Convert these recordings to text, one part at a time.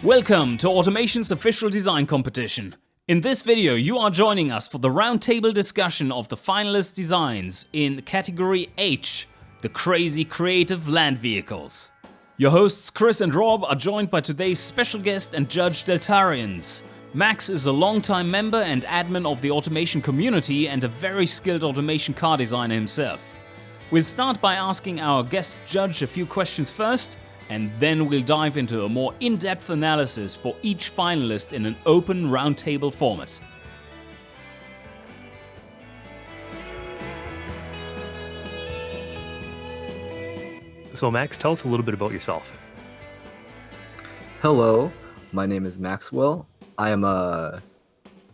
Welcome to Automation's official design competition. In this video, you are joining us for the roundtable discussion of the finalist designs in category H, the crazy creative land vehicles. Your hosts Chris and Rob are joined by today's special guest and judge Deltariuns. Max is a longtime member and admin of the automation community and a very skilled automation car designer himself. We'll start by asking our guest judge a few questions first, and then we'll dive into a more in-depth analysis for each finalist in an open roundtable format. So Max, tell us a little bit about yourself. Hello, my name is Maxwell. I am a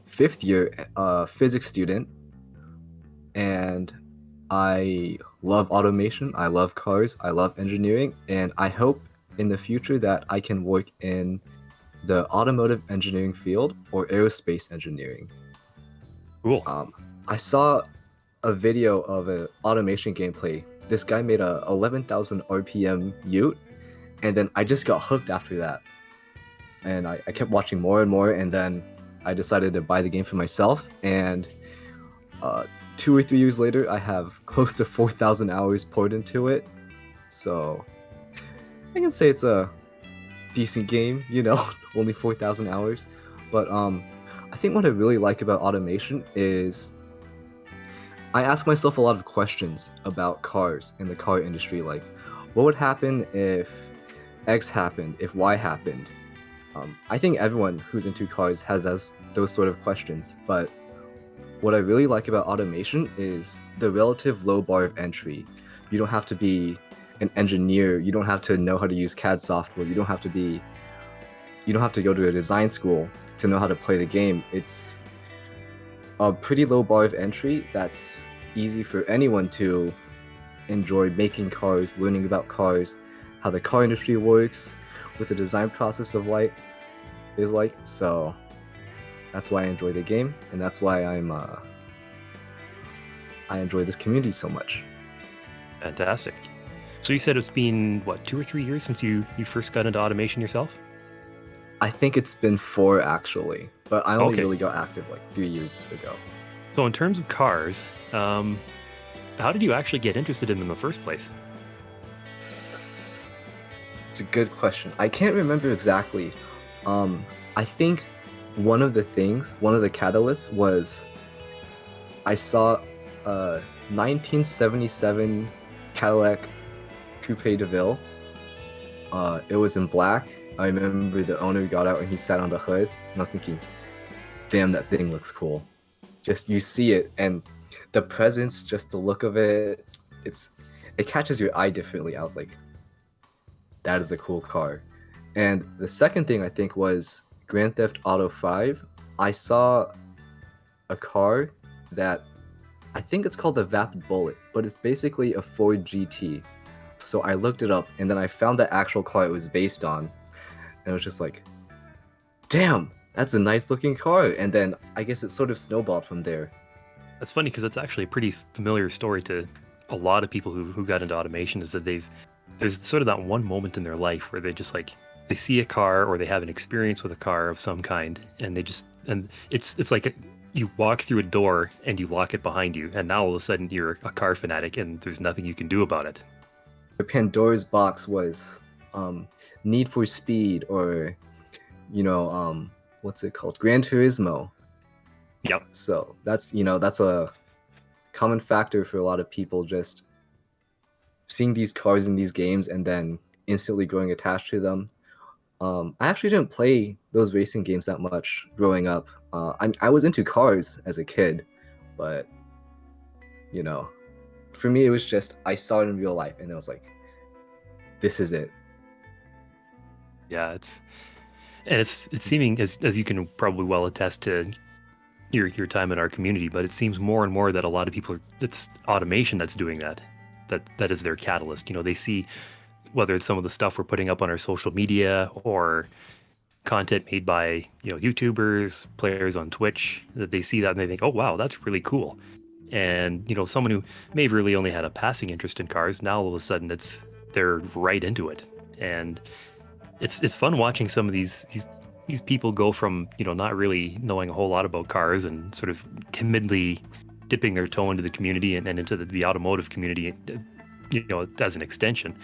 fifth year physics student, and I love automation, I love cars, I love engineering, and I hope in the future that I can work in the automotive engineering field or aerospace engineering. Cool. I saw a video of an automation gameplay. This guy made a 11,000 RPM ute, and then I just got hooked after that. And I kept watching more and more, and then I decided to buy the game for myself, and 2 or 3 years later, I have close to 4,000 hours poured into it. So I can say it's a decent game, only 4,000 hours. But I think what I really like about automation is I ask myself a lot of questions about cars in the car industry, like what would happen if X happened, if Y happened? I think everyone who's into cars has those sort of questions, but what I really like about automation is the relative low bar of entry. You don't have to be an engineer. You don't have to know how to use CAD software. You don't have to go to a design school to know how to play the game. It's a pretty low bar of entry that's easy for anyone to enjoy making cars, learning about cars, how the car industry works, what the design process of life is like. So that's why I enjoy the game, and that's why I enjoy this community so much. Fantastic. So you said it's been, 2 or 3 years since you first got into automation yourself? I think it's been 4 actually, but I only Okay. really got active 3 years ago. So in terms of cars, how did you actually get interested in them in the first place? It's a good question. I can't remember exactly. I think one of the catalysts was I saw a 1977 Cadillac Coupe de Ville. It was in black. I remember the owner got out and he sat on the hood, and I was thinking, damn, that thing looks cool. Just you see it, and the presence, just the look of it, it catches your eye differently. I was like, that is a cool car. And the second thing I think was Grand Theft Auto 5. I saw a car that I think it's called the Vapid Bullet, but it's basically a Ford GT. So I looked it up, and then I found the actual car it was based on, and it was just like, damn, that's a nice looking car. And then I guess it sort of snowballed from there. That's funny because it's actually a pretty familiar story to a lot of people who got into automation, is that there's sort of that one moment in their life where they just they see a car or they have an experience with a car of some kind, and it's like you walk through a door and you lock it behind you, and now all of a sudden you're a car fanatic and there's nothing you can do about it. The Pandora's box was Need for Speed, or what's it called, Gran Turismo. Yep. So that's a common factor for a lot of people, just seeing these cars in these games and then instantly growing attached to them. I actually didn't play those racing games that much growing up. I was into cars as a kid, but for me it was just I saw it in real life and it was like, this is it. Yeah, it's seeming, as you can probably well attest to your time in our community, but it seems more and more that a lot of people, it's automation that's doing that is their catalyst. They see whether it's some of the stuff we're putting up on our social media or content made by YouTubers, players on Twitch, that they see that and they think, oh wow, that's really cool. And someone who may have really only had a passing interest in cars, now all of a sudden they're right into it. And it's fun watching some of these people go from, you know, not really knowing a whole lot about cars and sort of timidly dipping their toe into the community and into the automotive community, you know, as an extension.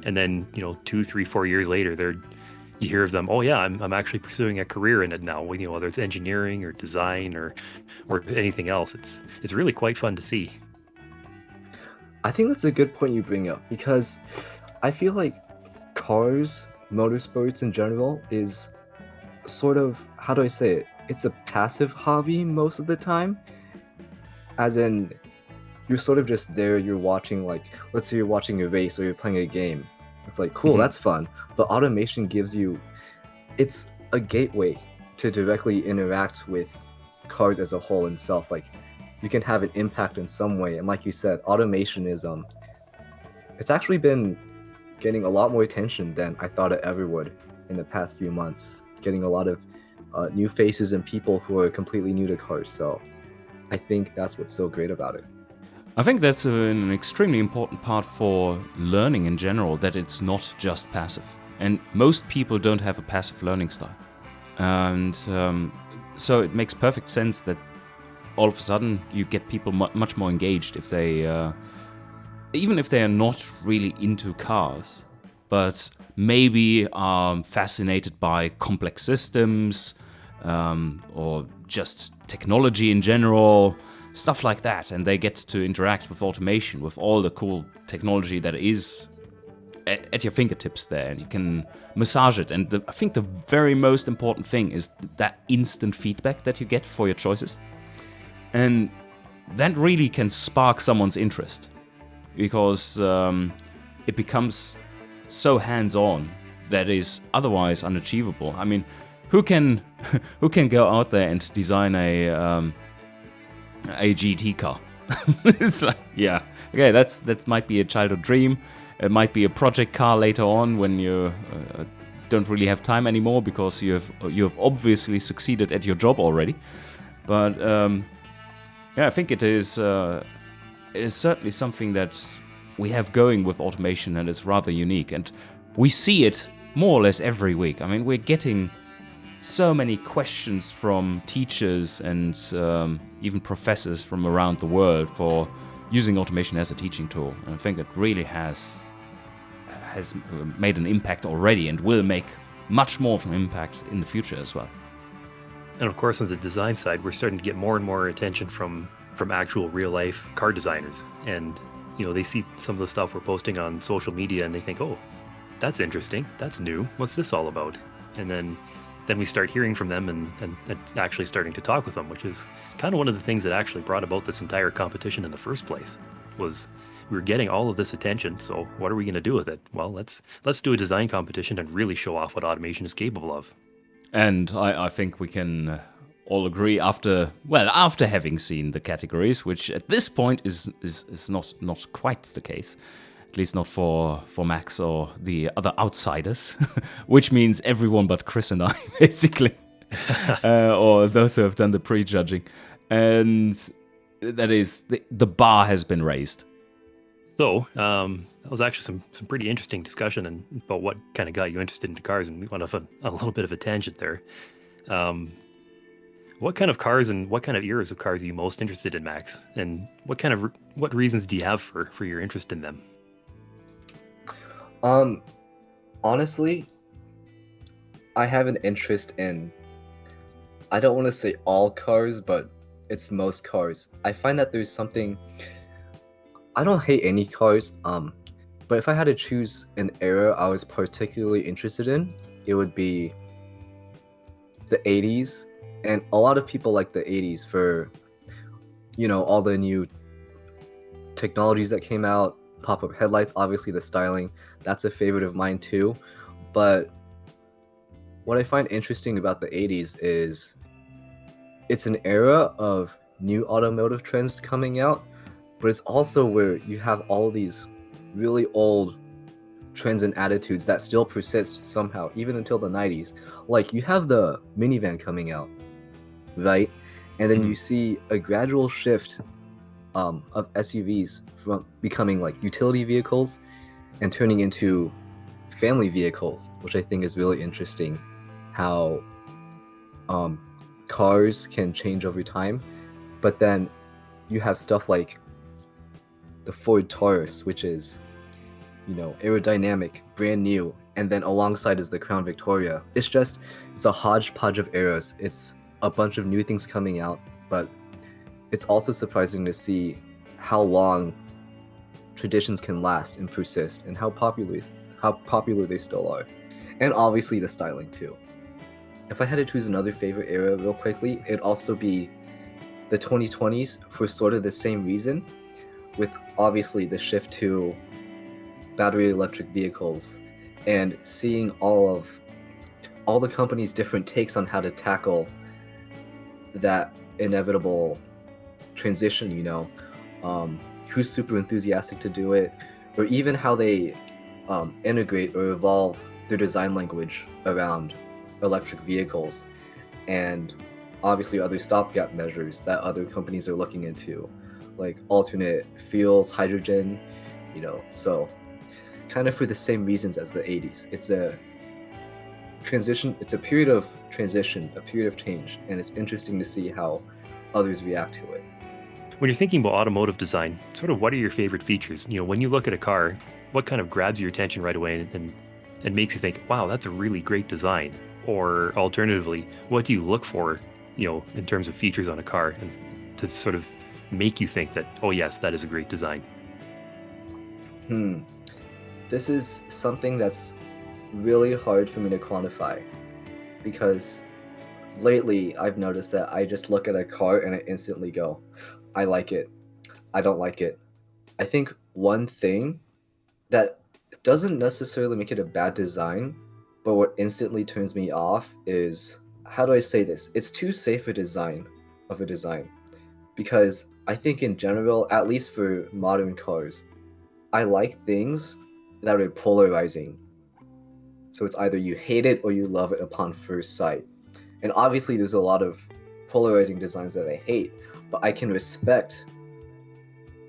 And then, you know, 2, 3, 4 years later, you hear of them, oh yeah, I'm actually pursuing a career in it now, you know, whether it's engineering or design or anything else. It's really quite fun to see. I think that's a good point you bring up, because I feel like cars, motorsports in general, is sort of, how do I say it? It's a passive hobby most of the time. As in, you're sort of just there, you're watching, like, let's say you're watching a race or you're playing a game. It's like, cool, Mhm. that's fun. But automation gives you, it's a gateway to directly interact with cars as a whole itself. Like, you can have an impact in some way. And like you said, automation is, it's actually been getting a lot more attention than I thought it ever would in the past few months. Getting a lot of new faces and people who are completely new to cars. So I think that's what's so great about it. I think that's an extremely important part for learning in general, that it's not just passive. And most people don't have a passive learning style. And so it makes perfect sense that all of a sudden you get people much more engaged if they, even if they are not really into cars, but maybe are fascinated by complex systems, or just technology in general, stuff like that, and they get to interact with automation, with all the cool technology that is at your fingertips there, and you can massage it. And I think the very most important thing is that instant feedback that you get for your choices, and that really can spark someone's interest, because it becomes so hands-on that is otherwise unachievable. I mean, who can go out there and design a GT car? It's like, yeah, okay, that might be a childhood dream. It might be a project car later on when you don't really have time anymore because you have obviously succeeded at your job already. But yeah, I think it is certainly something that we have going with automation, and it's rather unique. And we see it more or less every week. I mean, we're getting so many questions from teachers and even professors from around the world for using automation as a teaching tool. And I think it really has made an impact already, and will make much more of an impact in the future as well. And of course, on the design side, we're starting to get more and more attention from actual real life car designers. And, you know, they see some of the stuff we're posting on social media and they think, oh, that's interesting, that's new, what's this all about? And then we start hearing from them and actually starting to talk with them, which is kind of one of the things that actually brought about this entire competition in the first place. Was we were getting all of this attention, so what are we going to do with it? Well, let's do a design competition and really show off what automation is capable of. And I think we can all agree after having seen the categories, which at this point is not quite the case. At least not for Max or the other outsiders, which means everyone but Chris and I, basically, or those who have done the prejudging. And that is, the bar has been raised. So that was actually some pretty interesting discussion about what kind of got you interested in cars, and we went off a little bit of a tangent there. What kind of cars and what kind of eras of cars are you most interested in, Max? And what reasons do you have for your interest in them? Honestly, I have an interest in, I don't want to say all cars, but it's most cars. I find that there's something, I don't hate any cars, but if I had to choose an era I was particularly interested in, it would be the 80s. And a lot of people like the 80s for, you know, all the new technologies that came out, pop-up headlights, obviously the styling, that's a favorite of mine too. But what I find interesting about the 80s is it's an era of new automotive trends coming out, but it's also where you have all these really old trends and attitudes that still persist somehow, even until the 90s. Like, you have the minivan coming out, right? And then you see a gradual shift of SUVs from becoming like utility vehicles and turning into family vehicles, which I think is really interesting. How cars can change over time, but then you have stuff like the Ford Taurus, which is, aerodynamic, brand new, and then alongside is the Crown Victoria. It's a hodgepodge of eras. It's a bunch of new things coming out, but it's also surprising to see how long traditions can last and persist, and how popular they still are. And obviously the styling too. If I had to choose another favorite era real quickly, it'd also be the 2020s for sort of the same reason, with obviously the shift to battery electric vehicles and seeing all the companies' different takes on how to tackle that inevitable transition, who's super enthusiastic to do it, or even how they integrate or evolve their design language around electric vehicles, and obviously other stopgap measures that other companies are looking into, like alternate fuels, hydrogen, so kind of for the same reasons as the 80s. It's a transition, it's a period of transition, a period of change, and it's interesting to see how others react to it. When you're thinking about automotive design, sort of what are your favorite features? When you look at a car, what kind of grabs your attention right away and makes you think, wow, that's a really great design? Or alternatively, what do you look for, in terms of features on a car, and to sort of make you think that, oh yes, that is a great design? This is something that's really hard for me to quantify, because lately I've noticed that I just look at a car and I instantly go, I like it, I don't like it. I think one thing that doesn't necessarily make it a bad design, but what instantly turns me off is, how do I say this? It's too safe a design, because I think in general, at least for modern cars, I like things that are polarizing. So it's either you hate it or you love it upon first sight. And obviously there's a lot of polarizing designs that I hate, but I can respect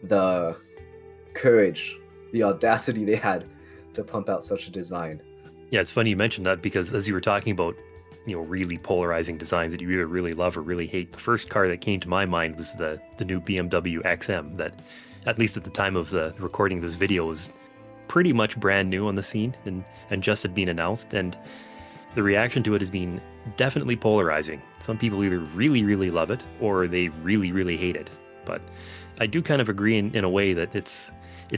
the courage, the audacity they had to pump out such a design. Yeah, it's funny you mentioned that, because as you were talking about, really polarizing designs that you either really love or really hate, the first car that came to my mind was the new BMW XM that, at least at the time of the recording of this video, was pretty much brand new on the scene and just had been announced. And the reaction to it has been definitely polarizing. Some people either really, really love it or they really, really hate it. But I do kind of agree in a way that it's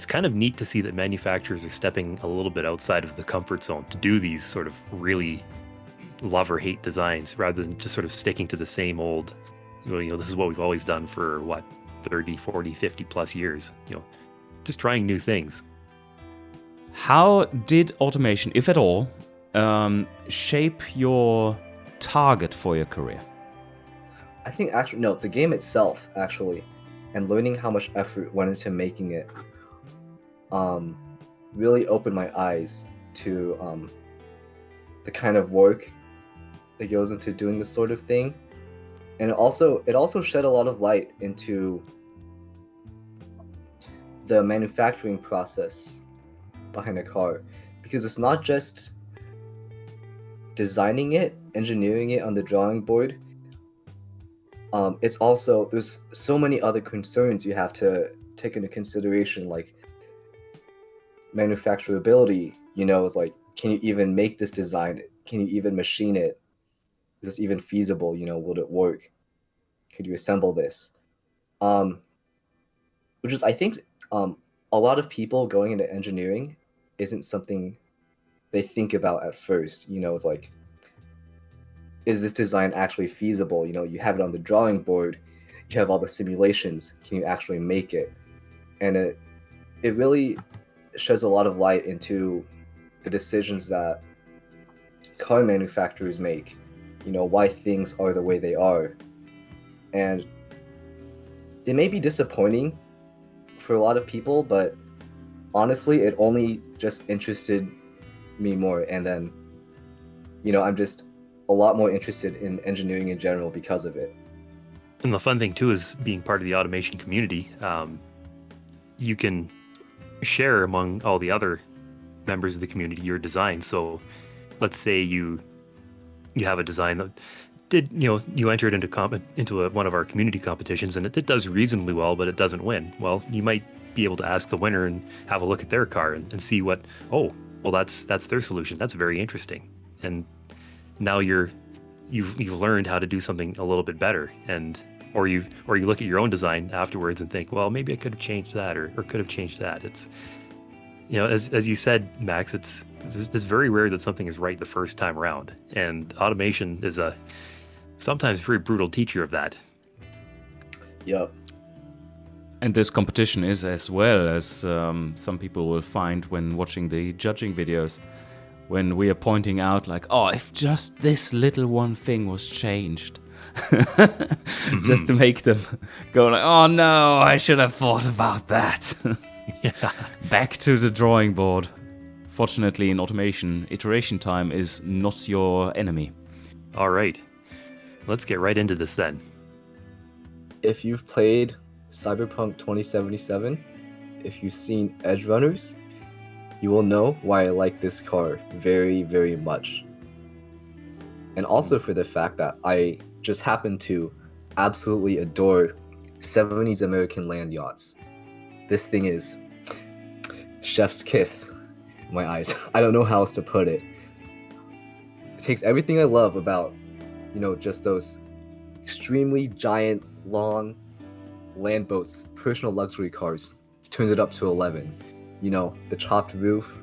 kind of neat to see that manufacturers are stepping a little bit outside of the comfort zone to do these sort of really love or hate designs, rather than just sort of sticking to the same old, this is what we've always done for 30, 40, 50 plus years, just trying new things. How did automation, if at all, shape your target for your career? I think actually, no, the game itself, actually, and learning how much effort went into making it, really opened my eyes to the kind of work that goes into doing this sort of thing. And it also shed a lot of light into the manufacturing process behind a car, because it's not just designing it, engineering it on the drawing board. It's also, there's so many other concerns you have to take into consideration, like manufacturability. It's like, can you even make this design? Can you even machine it? Is this even feasible? Would it work? Could you assemble this? Which is, I think, a lot of people going into engineering isn't something they think about at first. It's like, is this design actually feasible? You have it on the drawing board, you have all the simulations. Can you actually make it? And it really sheds a lot of light into the decisions that car manufacturers make, why things are the way they are. And they may be disappointing for a lot of people, but honestly, it only just interested me more. And then, I'm just a lot more interested in engineering in general because of it. And the fun thing too is being part of the automation community. You can share among all the other members of the community your design. So let's say you have a design that did, you entered into one of our community competitions, and it does reasonably well, but it doesn't win. Well, you might be able to ask the winner and have a look at their car and see what, oh, well, that's their solution. That's very interesting. And now you've learned how to do something a little bit better. And or you look at your own design afterwards and think, well, maybe I could have changed that or could have changed that. It's, as you said, Max, it's very rare that something is right the first time around, and automation is a sometimes very brutal teacher of that. Yep. And this competition is, as well as some people will find when watching the judging videos, when we are pointing out like, oh, if just this little one thing was changed, just to make them go like, oh no, I should have thought about that. Yeah. Back to the drawing board. Fortunately, in automation, iteration time is not your enemy. All right. Let's get right into this then. If you've played Cyberpunk 2077, if you've seen Edge Runners, you will know why I like this car very, very much. And also for the fact that I just happen to absolutely adore 70s American land yachts. This thing is chef's kiss in my eyes. I don't know how else to put it. It takes everything I love about, just those extremely giant, long land boats, personal luxury cars, turns it up to 11. The chopped roof,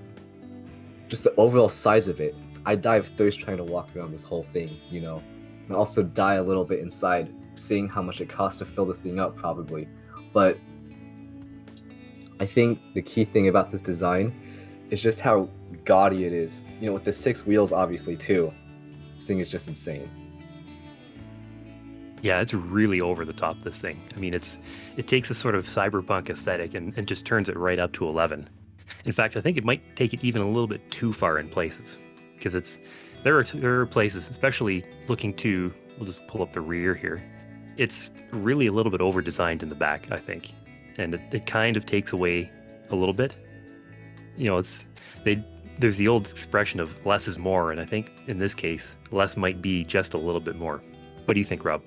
just the overall size of it. I die of thirst trying to walk around this whole thing, and also die a little bit inside seeing how much it costs to fill this thing up, probably. But I think the key thing about this design is just how gaudy it is. With the 6 wheels, obviously, too. This thing is just insane. Yeah, it's really over the top, this thing. I mean, it takes a sort of cyberpunk aesthetic and just turns it right up to 11. In fact, I think it might take it even a little bit too far in places, because there are places, especially we'll just pull up the rear here. It's really a little bit over designed in the back, I think, and it kind of takes away a little bit. There's the old expression of less is more, and I think in this case, less might be just a little bit more. What do you think, Rob?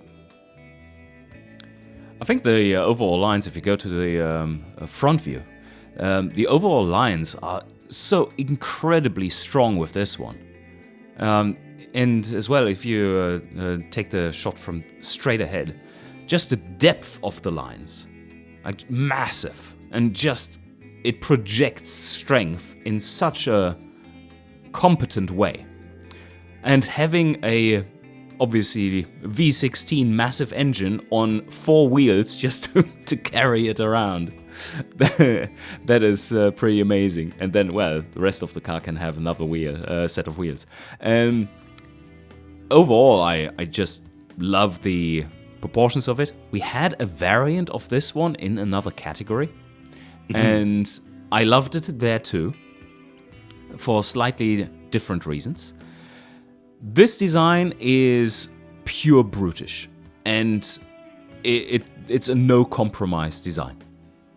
I think the overall lines, if you go to the front view, the overall lines are so incredibly strong with this one. And as well, if you take the shot from straight ahead, just the depth of the lines, like massive, and just it projects strength in such a competent way. And having a obviously V16 massive engine on 4 wheels just to carry it around. That is pretty amazing. And then, well, the rest of the car can have another set of wheels. Overall, I just love the proportions of it. We had a variant of this one in another category, and I loved it there too, for slightly different reasons. This design is pure brutish, and it's a no compromise design,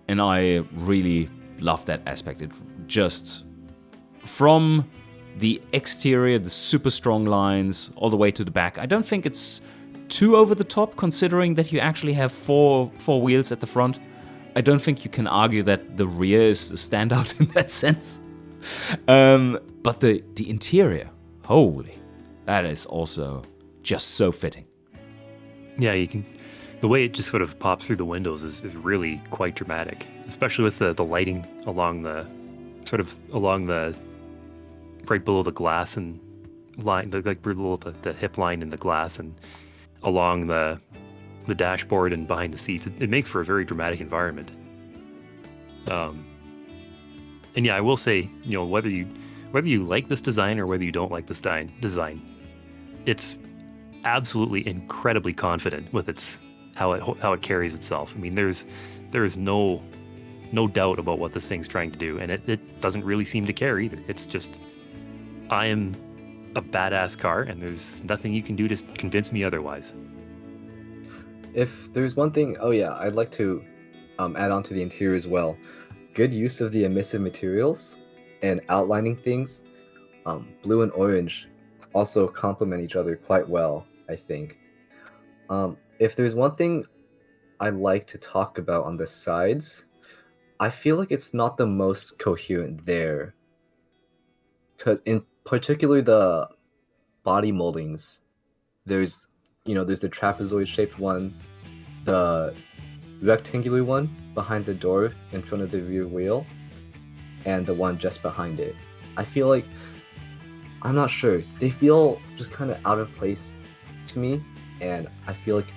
and I really love that aspect. It just, from the exterior, the super strong lines, all the way to the back, I don't think it's too over the top, considering that you actually have four wheels at the front. I don't think you can argue that the rear is a standout in that sense. But the interior, holy, that is also just so fitting. Yeah, the way it just sort of pops through the windows is really quite dramatic, especially with the lighting along the right below the glass and line, like below the hip line in the glass and along the dashboard and behind the seats. It makes for a very dramatic environment. And yeah, I will say, whether you like this design or whether you don't like this design, it's absolutely incredibly confident with how it carries itself. I mean, there is no doubt about what this thing's trying to do, and it doesn't really seem to care either. It's just, I am a badass car, and there's nothing you can do to convince me otherwise. If there's one thing, I'd like to add on to the interior as well. Good use of the emissive materials. and outlining things, blue and orange also complement each other quite well, I think. If there's one thing I like to talk about on the sides, I feel like it's not the most coherent there. Cause in particular the body moldings, there's there's the trapezoid shaped one, the rectangular one behind the door in front of the rear wheel, and the one just behind it. I feel like, I'm not sure, they feel just kind of out of place to me, and I feel like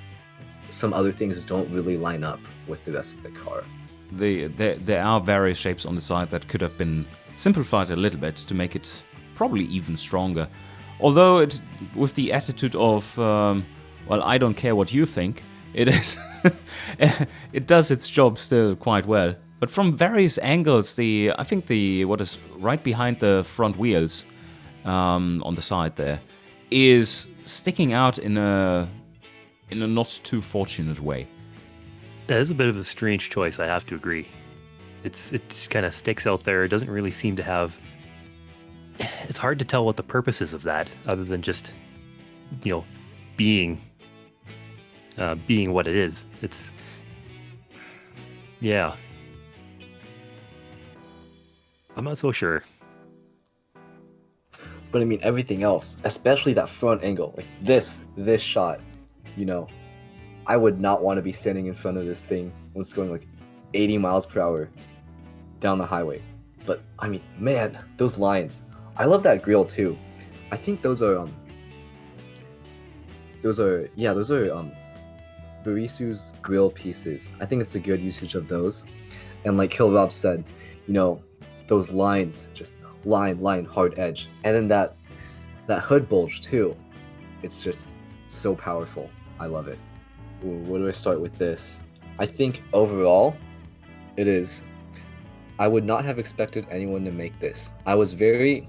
some other things don't really line up with the rest of the car. There are various shapes on the side that could have been simplified a little bit to make it probably even stronger. Although it, with the attitude of, well, I don't care what you think, it is, it does its job still quite well. But from various angles, I think what is right behind the front wheels, on the side there, is sticking out in a not too fortunate way. That is a bit of a strange choice, I have to agree. It just kind of sticks out there. It doesn't really seem to have... It's hard to tell what the purpose is of that, other than just, being what it is. It's... Yeah. I'm not so sure. But I mean, everything else, especially that front angle, like this shot, I would not want to be standing in front of this thing when it's going like 80 miles per hour down the highway. But I mean, man, those lines. I love that grill too. I think those are Barisu's grill pieces. I think it's a good usage of those. And like Kill Rob said, those lines, just line, hard edge. And then that hood bulge too. It's just so powerful. I love it. Ooh, where do I start with this? I think overall, I would not have expected anyone to make this. I was very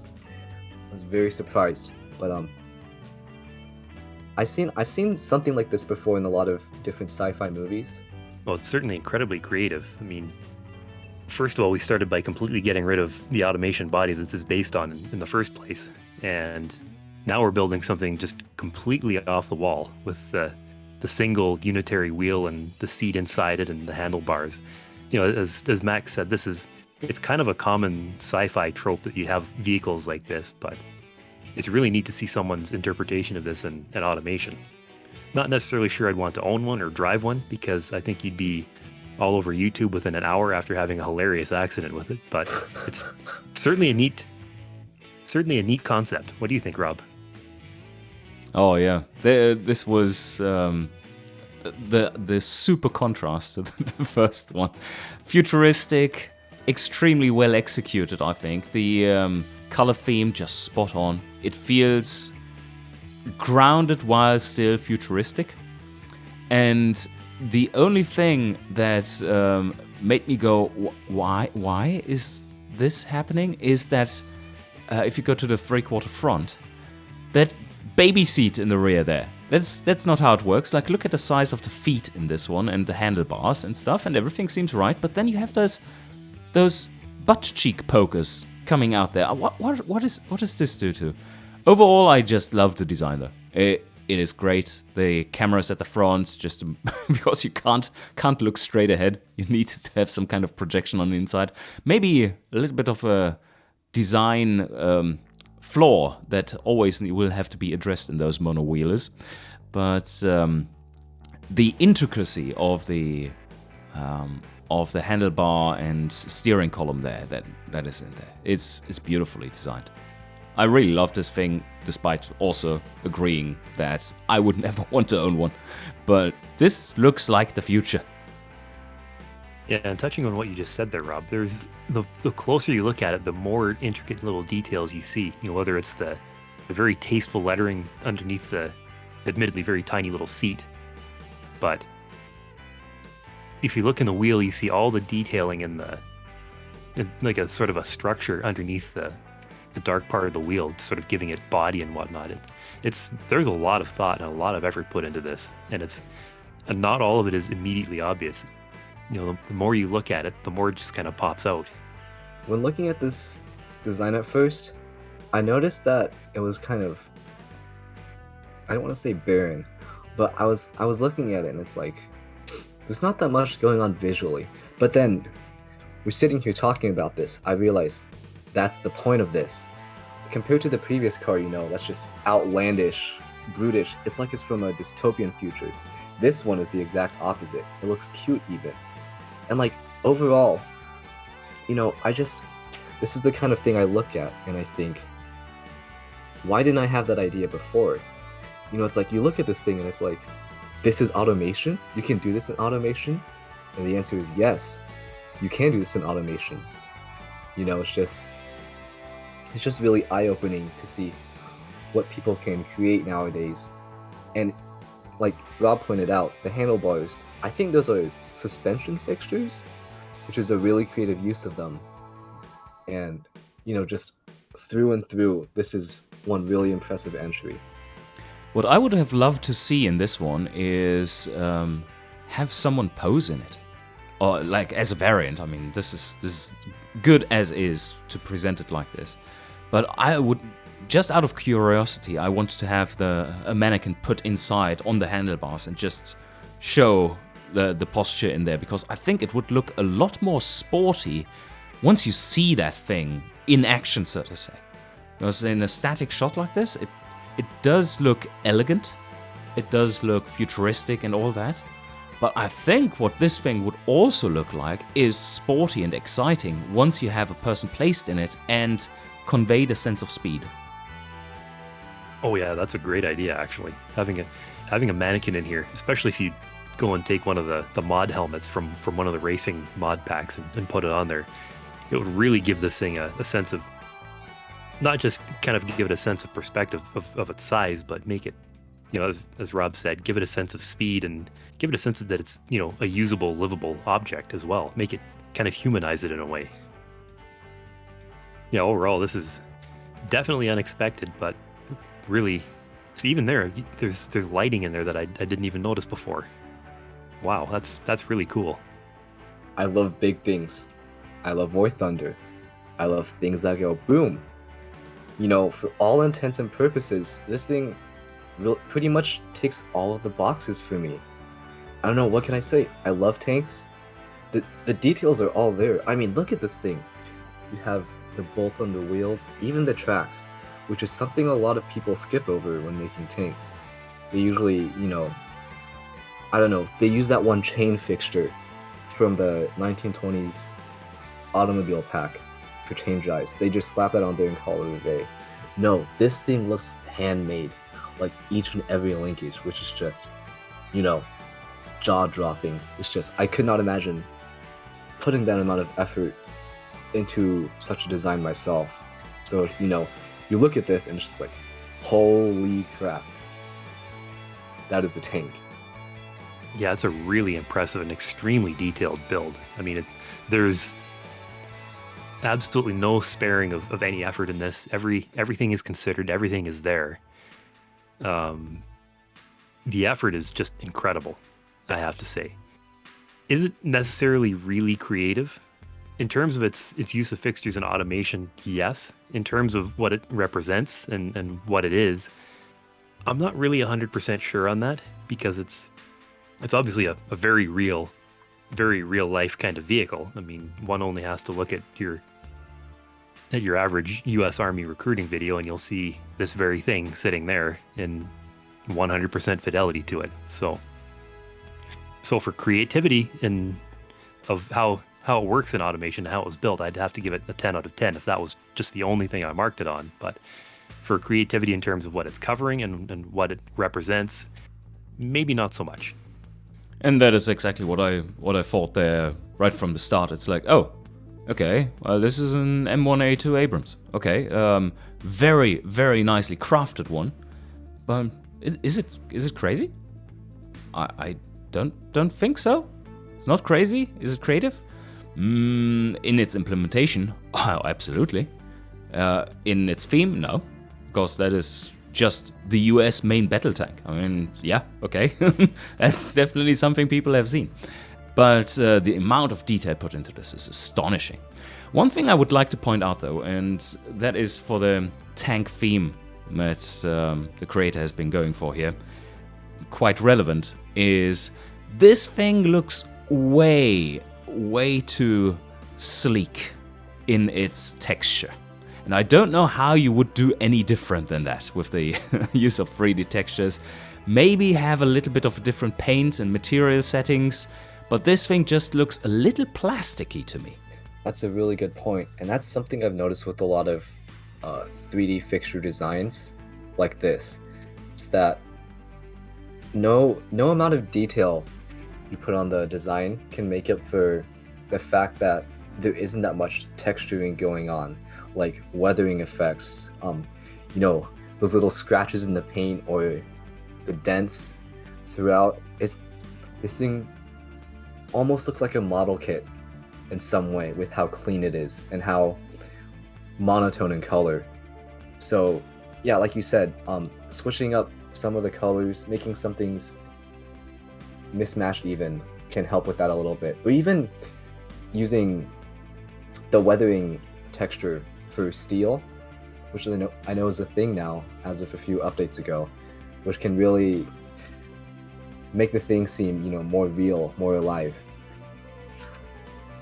surprised, but I've seen something like this before in a lot of different sci-fi movies. Well, it's certainly incredibly creative. I mean, first of all, we started by completely getting rid of the automation body that this is based on in the first place, and now we're building something just completely off the wall with the single unitary wheel and the seat inside it and the handlebars. As Max said, it's kind of a common sci-fi trope that you have vehicles like this, but it's really neat to see someone's interpretation of this in automation. Not necessarily sure I'd want to own one or drive one, because I think you'd be all over YouTube within an hour after having a hilarious accident with it, but it's certainly a neat concept. What do you think, Rob? Oh yeah, this was the super contrast to the first one. Futuristic, extremely well executed, I think. The color theme just spot on. It feels grounded while still futuristic. And the only thing that made me go, why is this happening, is that if you go to the three-quarter front, that baby seat in the rear there, that's not how it works. Like, look at the size of the feet in this one and the handlebars and stuff, and everything seems right. But then you have those butt cheek pokers coming out there. What does this do to? Overall, I just love the design though. It is great. The cameras at the front, just because you can't look straight ahead. You need to have some kind of projection on the inside. Maybe a little bit of a design flaw that always will have to be addressed in those monowheelers. But the intricacy of the handlebar and steering column there that is in there, it's beautifully designed. I really love this thing, despite also agreeing that I would never want to own one. But this looks like the future. Yeah, and touching on what you just said there, Rob, there's the closer you look at it, the more intricate little details you see. Whether it's the very tasteful lettering underneath the admittedly very tiny little seat. But if you look in the wheel, you see all the detailing in like a sort of a structure underneath the dark part of the wheel, sort of giving it body and whatnot. There's a lot of thought and a lot of effort put into this, and not all of it is immediately obvious. The more you look at it, the more it just kind of pops out. When looking at this design at first, I noticed that it was kind of, I don't want to say barren, but I was looking at it and it's like there's not that much going on visually. But then we're sitting here talking about this, I realized that's the point of this. Compared to the previous car, that's just outlandish, brutish. It's like it's from a dystopian future. This one is the exact opposite. It looks cute even. And like overall, this is the kind of thing I look at and I think, why didn't I have that idea before? It's like you look at this thing and it's like, this is automation? You can do this in automation? And the answer is yes, you can do this in automation. It's just really eye-opening to see what people can create nowadays. And like Rob pointed out, the handlebars, I think those are suspension fixtures, which is a really creative use of them. And, just through and through, this is one really impressive entry. What I would have loved to see in this one is have someone pose in it. Or like as a variant. I mean, this is good as is to present it like this. But I would, just out of curiosity, I want to have a mannequin put inside on the handlebars and just show the posture in there, because I think it would look a lot more sporty once you see that thing in action, so to say. Because in a static shot like this, it does look elegant, it does look futuristic and all that. But I think what this thing would also look like is sporty and exciting once you have a person placed in it and convey the sense of speed. Oh yeah, that's a great idea actually. Having a mannequin in here, especially if you go and take one of the mod helmets from one of the racing mod packs and put it on there, it would really give this thing a sense of, not just kind of give it a sense of perspective of its size, but make it, as Rob said, give it a sense of speed and give it a sense that it's, a usable, livable object as well. Make it kind of humanize it in a way. Yeah, overall, this is definitely unexpected, but really, see, even there's lighting in there that I didn't even notice before. Wow, that's really cool. I love big things. I love War Thunder. I love things that go boom. For all intents and purposes, this thing pretty much ticks all of the boxes for me. I don't know, what can I say? I love tanks. The details are all there. I mean, look at this thing. You have the bolts on the wheels, even the tracks, which is something a lot of people skip over when making tanks. They usually, I don't know, they use that one chain fixture from the 1920s automobile pack for chain drives. They just slap that on there and call it a day. No, this thing looks handmade, like each and every linkage, which is just, jaw-dropping. It's just, I could not imagine putting that amount of effort into such a design myself. So, you look at this and it's just like, holy crap. That is the tank. Yeah, it's a really impressive and extremely detailed build. I mean, there's absolutely no sparing of any effort in this. Everything is considered, everything is there. The effort is just incredible, I have to say. Is it necessarily really creative? In terms of its use of fixtures and automation, yes. In terms of what it represents and what it is, I'm not really 100% sure on that, because it's obviously a very real life kind of vehicle. I mean, one only has to look at your average U.S. Army recruiting video and you'll see this very thing sitting there in 100% fidelity to it. So for creativity and of how it works in automation, how it was built, I'd have to give it a 10 out of 10 if that was just the only thing I marked it on. But for creativity in terms of what it's covering and what it represents, maybe not so much. And that is exactly what I thought there right from the start. It's like, oh, okay, well, this is an M1A2 Abrams. Okay, very, very nicely crafted one. But is it crazy? I don't think so. It's not crazy. Is it creative? In its implementation, oh, absolutely. In its theme, no, because that is just the US main battle tank. I mean, yeah, okay, that's definitely something people have seen. But the amount of detail put into this is astonishing. One thing I would like to point out though, and that is for the tank theme that the creator has been going for here, quite relevant, is this thing looks way too sleek in its texture. And I don't know how you would do any different than that with the use of 3D textures. Maybe have a little bit of different paint and material settings, but this thing just looks a little plasticky to me. That's a really good point, and that's something I've noticed with a lot of 3D fixture designs like this. It's that no amount of detail you put on the design can make up for the fact that there isn't that much texturing going on, like weathering effects, those little scratches in the paint or the dents throughout. This thing almost looks like a model kit in some way with how clean it is and how monotone in color. So yeah, like you said, switching up some of the colors, making some things mismatched even can help with that a little bit. Or even using the weathering texture for steel, which I know is a thing now as of a few updates ago, which can really make the thing seem, more real, more alive.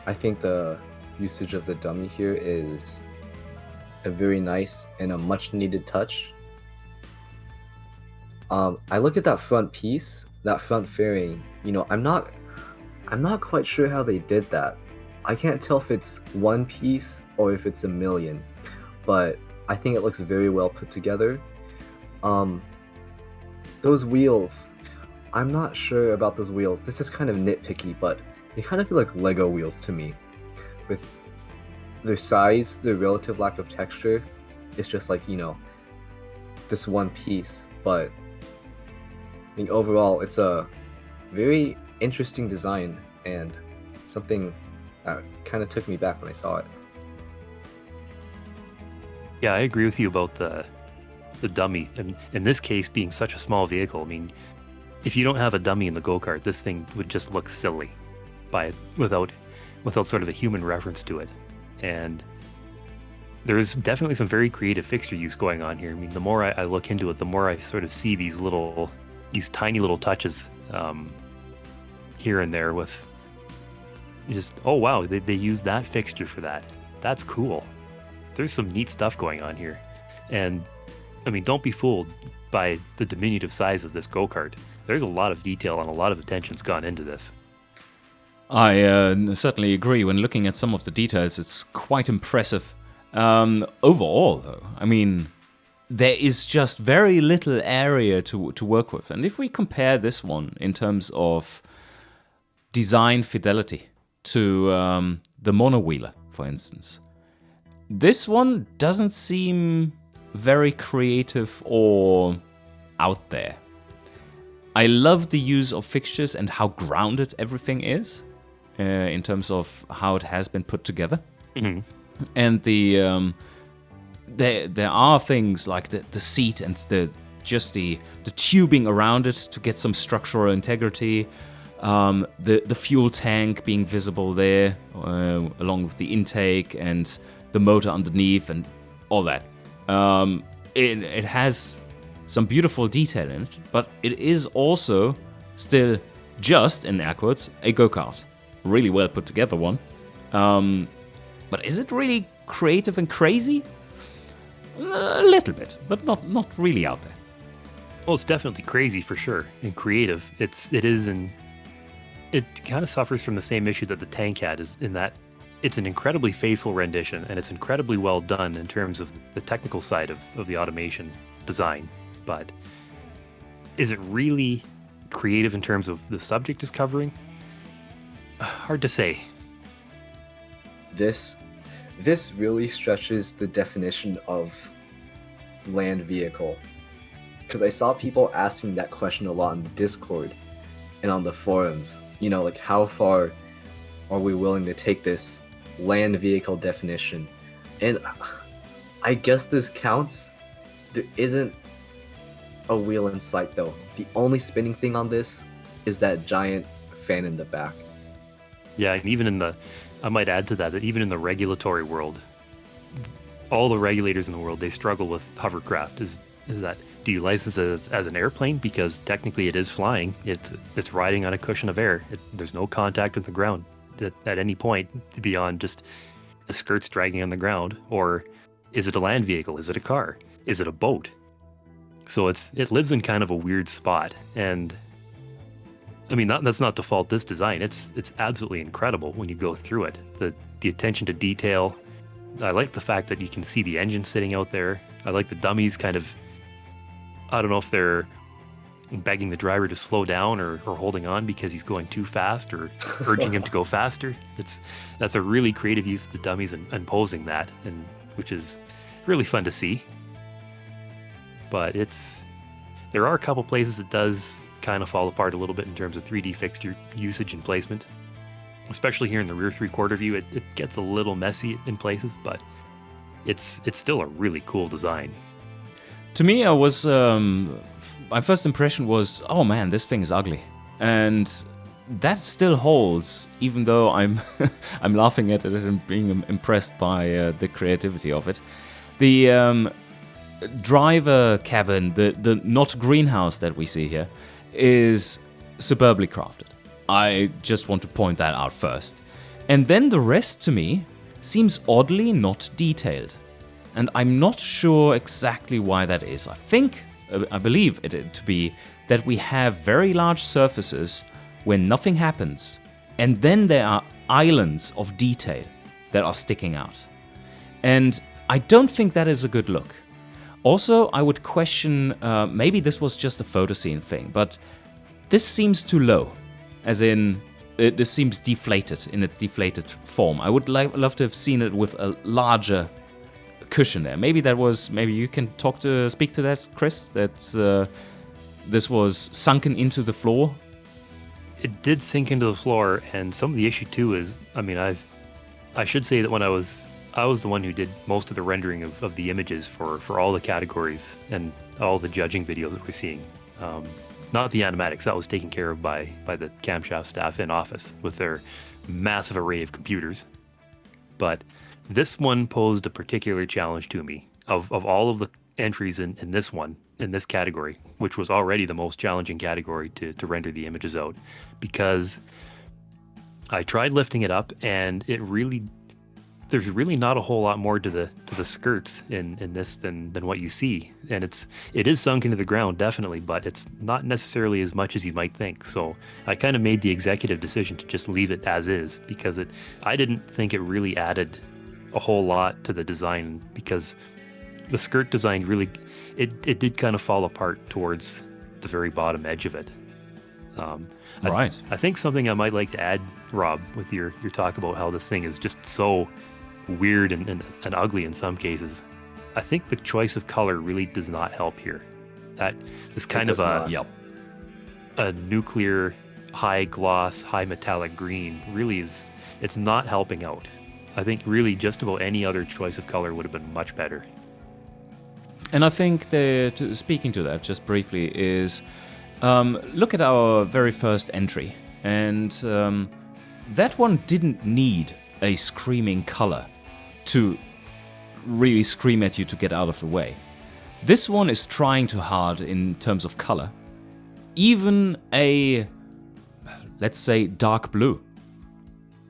I think the usage of the dummy here is a very nice and a much needed touch. I look at that front piece, that front fairing, I'm not quite sure how they did that. I can't tell if it's one piece or if it's a million, but I think it looks very well put together. Those wheels, I'm not sure about those wheels. This is kind of nitpicky, but they kind of feel like Lego wheels to me. With their size, their relative lack of texture, it's just like, this one piece. But I think overall, it's a very interesting design and something that kind of took me back when I saw it. Yeah, I agree with you about the dummy. And in this case, being such a small vehicle, I mean, if you don't have a dummy in the go-kart, this thing would just look silly without sort of a human reference to it. And there's definitely some very creative fixture use going on here. I mean, the more I look into it, the more I sort of see these tiny little touches here and there with just, oh wow, they use that fixture for that. That's cool. There's some neat stuff going on here. And I mean, don't be fooled by the diminutive size of this go-kart. There's a lot of detail and a lot of attention's gone into this. I certainly agree. When looking at some of the details, it's quite impressive. Overall, though, I mean, there is just very little area to work with. And if we compare this one in terms of design fidelity to the monowheeler, for instance, this one doesn't seem very creative or out there. I love the use of fixtures and how grounded everything is in terms of how it has been put together. Mm-hmm. And there are things like the seat and the tubing around it to get some structural integrity. The fuel tank being visible there, along with the intake and the motor underneath and all that. It has some beautiful detail in it, but it is also still just, in air quotes, a go-kart. Really well put together one. But is it really creative and crazy? A little bit, but not really out there. Well, it's definitely crazy for sure, and creative. It kind of suffers from the same issue that the tank had, is in that it's an incredibly faithful rendition, and it's incredibly well done in terms of the technical side of the automation design. But is it really creative in terms of the subject it's covering? Hard to say. This really stretches the definition of land vehicle, because I saw people asking that question a lot on the Discord and on the forums. Like, how far are we willing to take this land vehicle definition? And I guess this counts. There isn't a wheel in sight though. The only spinning thing on this is that giant fan in the back. Yeah, and even in I might add to that even in the regulatory world, all the regulators in the world, they struggle with hovercraft. Is that, do you license it as an airplane? Because technically it is flying. It's riding on a cushion of air. There's no contact with the ground at any point beyond just the skirts dragging on the ground. Or is it a land vehicle? Is it a car? Is it a boat? So it lives in kind of a weird spot. And I mean, that's not to fault this design. It's absolutely incredible when you go through it. The attention to detail. I like the fact that you can see the engine sitting out there. I like the dummies kind of, I don't know if they're begging the driver to slow down or holding on because he's going too fast or urging him to go faster. That's a really creative use of the dummies and posing that, and which is really fun to see. But there are a couple places it does kind of fall apart a little bit in terms of 3D fixture usage and placement. Especially here in the rear 3/4 view, it gets a little messy in places, but it's still a really cool design. To me, my first impression was, oh man, this thing is ugly, and that still holds, even though I'm I'm laughing at it and being impressed by the creativity of it. The driver cabin, the not greenhouse that we see here, is superbly crafted. I just want to point that out first. And then the rest to me seems oddly not detailed. And I'm not sure exactly why that is. I believe it to be that we have very large surfaces where nothing happens, and then there are islands of detail that are sticking out. And I don't think that is a good look. Also, I would question, maybe this was just a photo scene thing, but this seems too low. As in, this seems deflated in its deflated form. I would love to have seen it with a larger cushion there. Maybe you can speak to that, Chris, that this was sunken into the floor. It did sink into the floor, and some of the issue too is, I mean, I should say that when I was the one who did most of the rendering of the images for all the categories and all the judging videos that we're seeing. Not the animatics, that was taken care of by the camshaft staff in office with their massive array of computers. But this one posed a particular challenge to me. Of all of the entries in this category, which was already the most challenging category to render the images out, because I tried lifting it up and there's really not a whole lot more to the skirts in this than what you see. And it is sunk into the ground, definitely, but it's not necessarily as much as you might think. So I kind of made the executive decision to just leave it as is, because I didn't think it really added a whole lot to the design, because the skirt design really, it did kind of fall apart towards the very bottom edge of it. Right. I think something I might like to add, Rob, with your talk about how this thing is just so weird and ugly in some cases. I think the choice of color really does not help here. That this kind of a nuclear high gloss, high metallic green really it's not helping out. I think really just about any other choice of color would have been much better. And I think speaking to that just briefly is, look at our very first entry, and that one didn't need a screaming color to really scream at you to get out of the way. This one is trying too hard in terms of color. Even a, let's say, dark blue,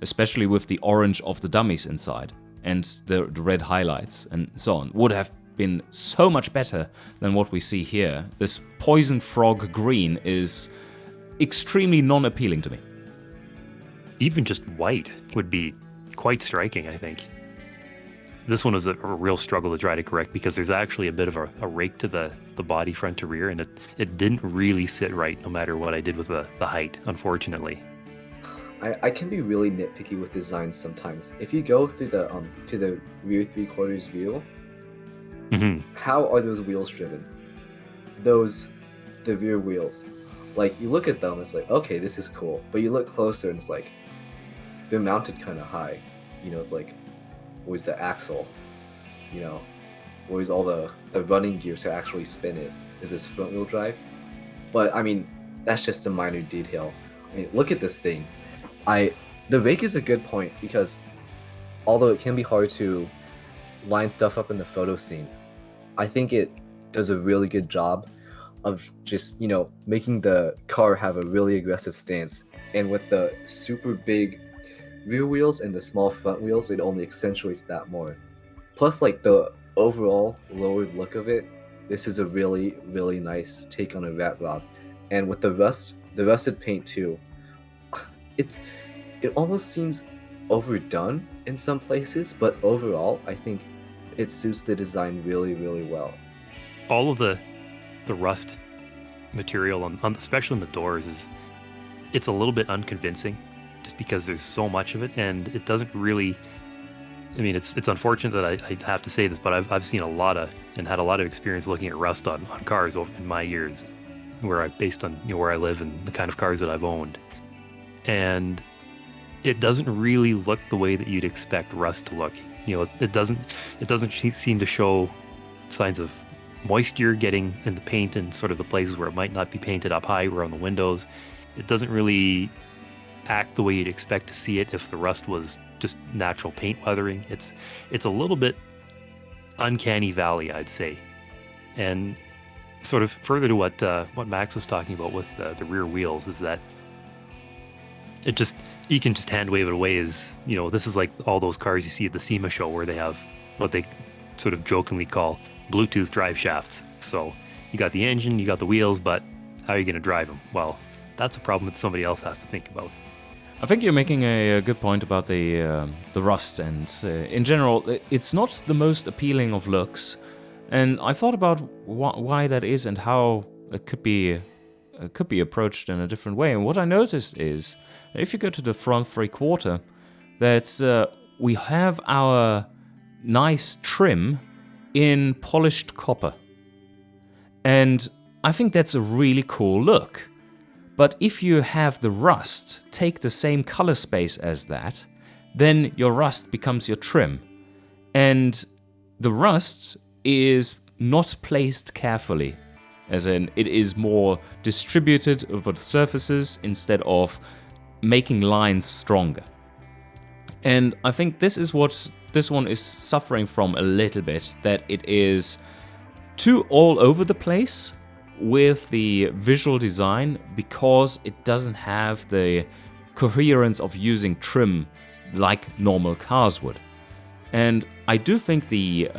especially with the orange of the dummies inside and the red highlights and so on, would have been so much better than what we see here. This poison frog green is extremely non-appealing to me. Even just white would be quite striking, I think. This one was a real struggle to try to correct, because there's actually a bit of a rake to the body front to rear, and it didn't really sit right no matter what I did with the height, unfortunately. I can be really nitpicky with designs sometimes. If you go through to the rear 3/4 view, how are those wheels driven? The rear wheels. Like, you look at them, it's like, okay, this is cool. But you look closer and it's like, they're mounted kind of high. You know, it's like, where's the axle? You know, where's all the running gear to actually spin it? Is this front wheel drive? But I mean, that's just a minor detail. I mean, look at this thing. I The rake is a good point because although it can be hard to line stuff up in the photo scene, I think it does a really good job of just, making the car have a really aggressive stance. And with the super big rear wheels and the small front wheels, it only accentuates that more. Plus, like, the overall lowered look of it, this is a really, really nice take on a rat rod. And with the rusted paint too, it almost seems overdone in some places, but overall, I think it suits the design really, really well. All of the rust material on especially on the doors it's a little bit unconvincing just because there's so much of it, and it doesn't really. I mean, it's unfortunate that I have to say this, but I've seen a lot of and had a lot of experience looking at rust on cars in my years, based on where I live and the kind of cars that I've owned, and it doesn't really look the way that you'd expect rust to look. It doesn't seem to show signs of moisture getting in the paint and sort of the places where it might not be painted up high or on the windows. It doesn't really act the way you'd expect to see it if the rust was just natural paint weathering. It's a little bit uncanny valley, I'd say. And sort of further to what Max was talking about with the rear wheels is that you can just hand wave it away as, this is like all those cars you see at the SEMA show where they have what they sort of jokingly call Bluetooth drive shafts. So you got the engine, you got the wheels, but how are you going to drive them? Well, that's a problem that somebody else has to think about. I think you're making a good point about the rust, and in general, it's not the most appealing of looks. And I thought about why that is and how it could be approached in a different way. And what I noticed is, if you go to the front three-quarter, that we have our nice trim in polished copper. And I think that's a really cool look. But if you have the rust take the same color space as that, then your rust becomes your trim. And the rust is not placed carefully, as in it is more distributed over the surfaces instead of making lines stronger. And I think this is what this one is suffering from a little bit, that it is too all over the place with the visual design because it doesn't have the coherence of using trim like normal cars would. And I do think the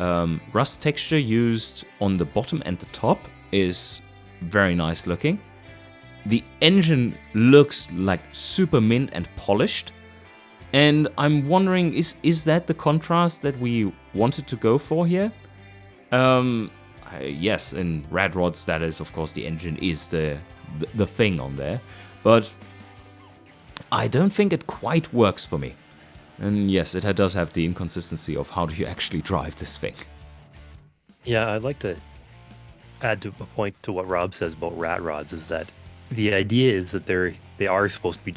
rust texture used on the bottom and the top is very nice looking. The engine looks like super mint and polished. And I'm wondering, is that the contrast that we wanted to go for here? Yes, in Rad Rods, that is, of course, the engine is the thing on there. But I don't think it quite works for me. And yes, it does have the inconsistency of how do you actually drive this thing. Yeah, I'd like to add to a point to what Rob says about rat rods, is that the idea is that they are supposed to be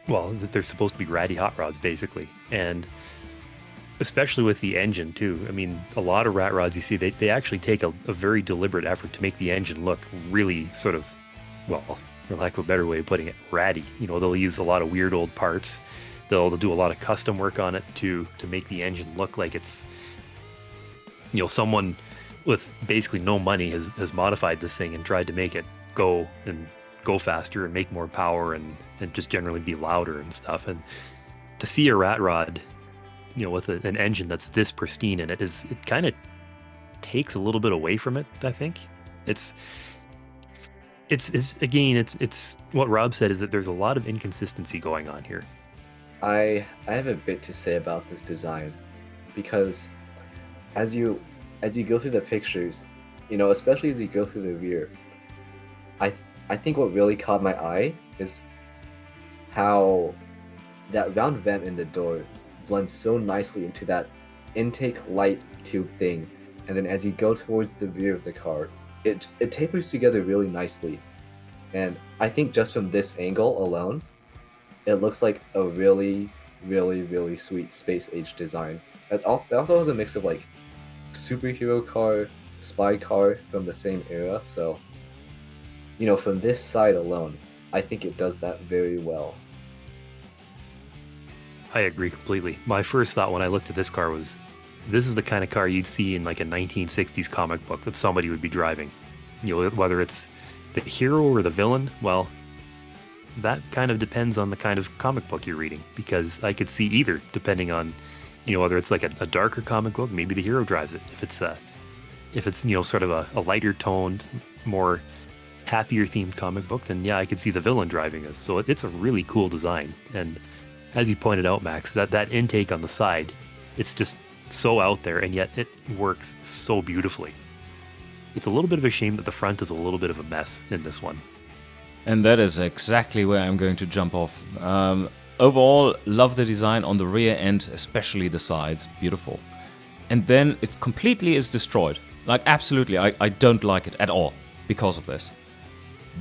that they're supposed to be ratty hot rods, basically. And especially with the engine, too. I mean, a lot of rat rods you see, they actually take a very deliberate effort to make the engine look really sort of, well, for lack of a better way of putting it, ratty. They'll use a lot of weird old parts. They'll do a lot of custom work on it to make the engine look like it's, someone with basically no money has modified this thing and tried to make it go faster and make more power and just generally be louder and stuff. And to see a rat rod, with an engine that's this pristine in it, it kind of takes a little bit away from it, I think. It's what Rob said, is that there's a lot of inconsistency going on here. I have a bit to say about this design, because as you go through the pictures, especially as you go through the rear, I think what really caught my eye is how that round vent in the door blends so nicely into that intake light tube thing, and then as you go towards the rear of the car, it tapers together really nicely. And I think just from this angle alone, it looks like a really, really, really sweet space age design. That also has a mix of like superhero car, spy car from the same era. So, from this side alone, I think it does that very well. I agree completely. My first thought when I looked at this car was, this is the kind of car you'd see in like a 1960s comic book that somebody would be driving. You know, whether it's the hero or the villain, well, that kind of depends on the kind of comic book you're reading, because I could see either, depending on, you know, whether it's like a darker comic book, maybe the hero drives it. If it's you know, sort of a lighter toned, more happier themed comic book, then yeah, I could see the villain driving this. So it's a really cool design. And as you pointed out, Max, that intake on the side, it's just so out there, and yet it works so beautifully. It's a little bit of a shame that the front is a little bit of a mess in this one. And that is exactly where I'm going to jump off. Overall, love the design on the rear end, especially the sides, beautiful. And then it completely is destroyed. Like, absolutely, I don't like it at all because of this.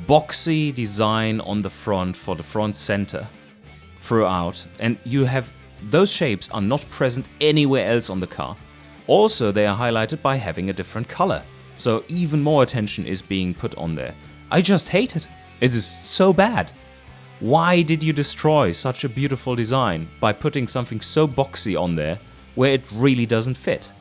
Boxy design on the front for the front center throughout, and you have those shapes are not present anywhere else on the car. Also, they are highlighted by having a different color, so even more attention is being put on there. I just hate it. It is so bad. Why did you destroy such a beautiful design by putting something so boxy on there where it really doesn't fit?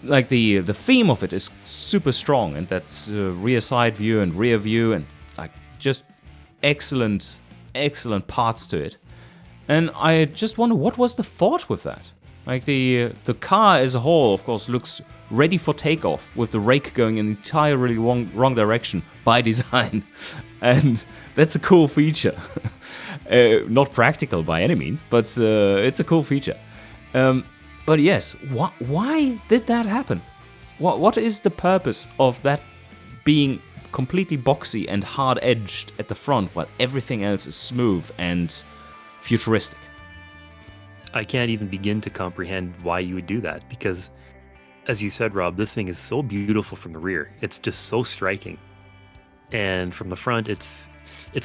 Like, the theme of it is super strong, and that's rear side view and rear view, and like just excellent parts to it. And I just wonder, what was the thought with that? Like, the car as a whole, of course, looks ready for takeoff, with the rake going in entirely wrong direction by design. And that's a cool feature. Not practical by any means, but it's a cool feature. But yes, why did that happen? What is the purpose of that being completely boxy and hard-edged at the front while everything else is smooth and futuristic? I can't even begin to comprehend why you would do that, because, as you said, Rob, this thing is so beautiful from the rear. It's just so striking. And from the front, it's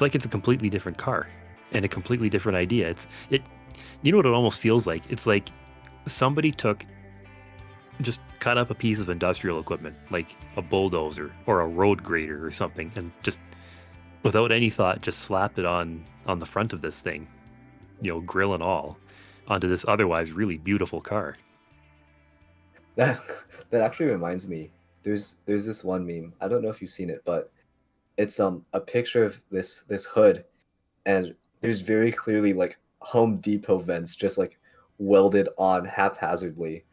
like it's a completely different car and a completely different idea. You know what it almost feels like? It's like somebody just cut up a piece of industrial equipment, like a bulldozer or a road grader or something, and just without any thought, just slapped it on the front of this thing, you know, grill and all, onto this otherwise really beautiful car. That actually reminds me. There's this one meme. I don't know if you've seen it, but it's a picture of this hood, and there's very clearly like Home Depot vents just like welded on haphazardly.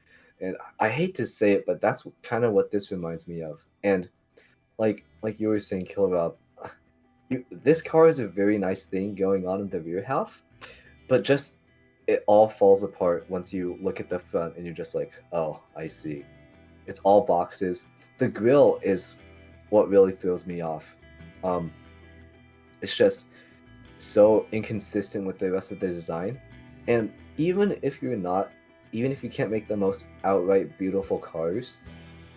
And I hate to say it, but that's kind of what this reminds me of. And like you were saying, Kilobob, this car is a very nice thing going on in the rear half, but just it all falls apart once you look at the front and you're just like, oh, I see. It's all boxes. The grille is what really throws me off. It's just so inconsistent with the rest of the design. And even if you can't make the most outright beautiful cars,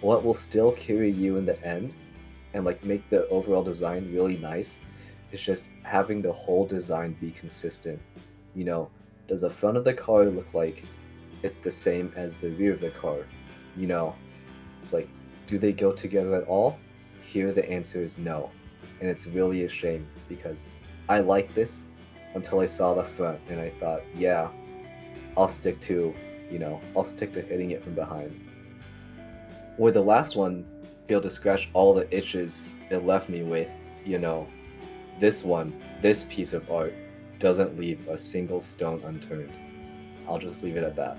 what will still carry you in the end and like make the overall design really nice is just having the whole design be consistent. You know, does the front of the car look like it's the same as the rear of the car? You know, it's like, do they go together at all? Here the answer is no. And it's really a shame, because I liked this until I saw the front and I thought, yeah, I'll stick to hitting it from behind. Where the last one failed to scratch all the itches it left me with, you know, this piece of art doesn't leave a single stone unturned. I'll just leave it at that.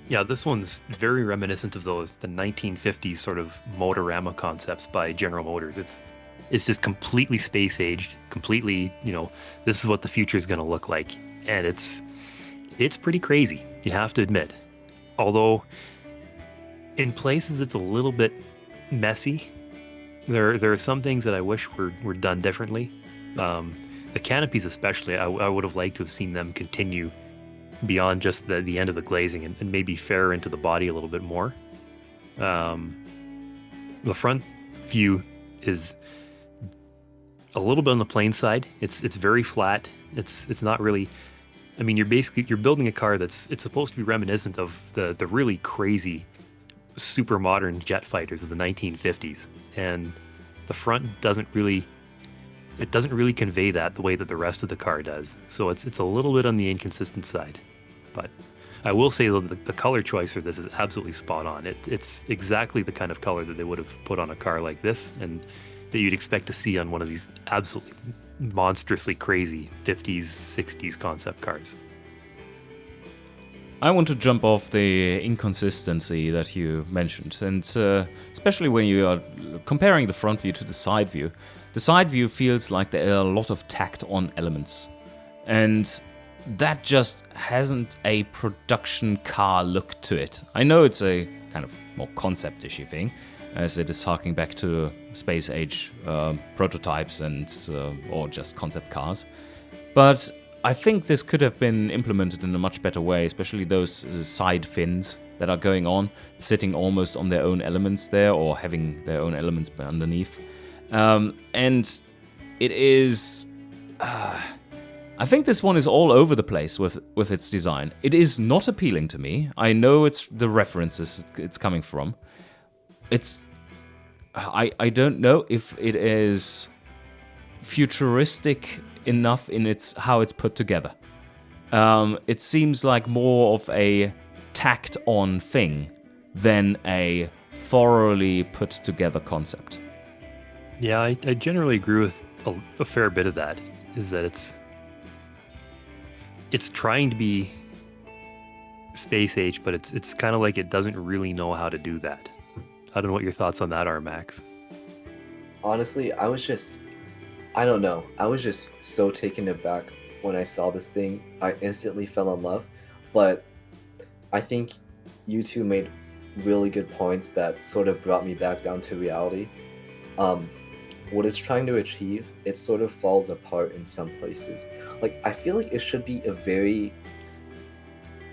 Yeah, this one's very reminiscent of the 1950s sort of Motorama concepts by General Motors. It's just completely space-aged, completely, you know, this is what the future is going to look like. And it's pretty crazy, you have to admit. Although, in places it's a little bit messy. There are some things that I wish were done differently. The canopies especially, I would have liked to have seen them continue beyond just the end of the glazing and maybe fare into the body a little bit more. The front view is a little bit on the plain side. It's very flat. It's not really. I mean, you're building a car it's supposed to be reminiscent of the really crazy, super modern jet fighters of the 1950s, and the front doesn't really convey that the way that the rest of the car does. So it's a little bit on the inconsistent side. But I will say though, the color choice for this is absolutely spot on. It's exactly the kind of color that they would have put on a car like this, and that you'd expect to see on one of these absolutely monstrously crazy 50s, 60s concept cars. I want to jump off the inconsistency that you mentioned, and especially when you are comparing the front view to the side view. The side view feels like there are a lot of tacked on elements, and that just hasn't a production car look to it. I know it's a kind of more concept-ishy thing, as it is harking back to space age prototypes and or just concept cars, but I think this could have been implemented in a much better way, especially those side fins that are going on, sitting almost on their own elements there, or having their own elements underneath. And it is... I think this one is all over the place with its design. It is not appealing to me. I know it's the references it's coming from. I don't know if it is futuristic enough in how it's put together. It seems like more of a tacked on thing than a thoroughly put together concept. Yeah, I generally agree with a fair bit of that, is that it's trying to be space age, but it's kind of like it doesn't really know how to do that. I don't know what your thoughts on that are, Max. Honestly, I don't know. I was just so taken aback when I saw this thing. I instantly fell in love. But I think you two made really good points that sort of brought me back down to reality. What it's trying to achieve, it sort of falls apart in some places. Like, I feel like it should be a very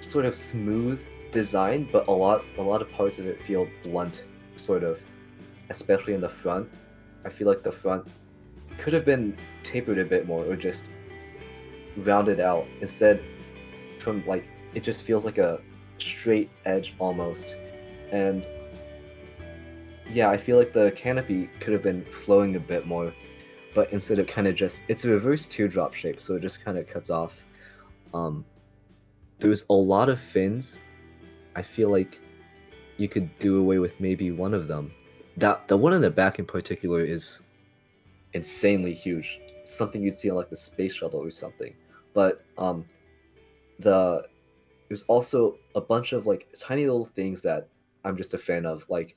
sort of smooth design, but a lot of parts of it feel blunt, sort of, especially in the front. I feel like the front could have been tapered a bit more, or just rounded out. Instead, from like, it just feels like a straight edge almost. And yeah, I feel like the canopy could have been flowing a bit more, but instead of kind of just, it's a reverse teardrop shape, so it just kind of cuts off. There's a lot of fins. I feel like you could do away with maybe one of them. The one in the back in particular is insanely huge. Something you'd see on like the space shuttle or something. But there's also a bunch of like tiny little things that I'm just a fan of, like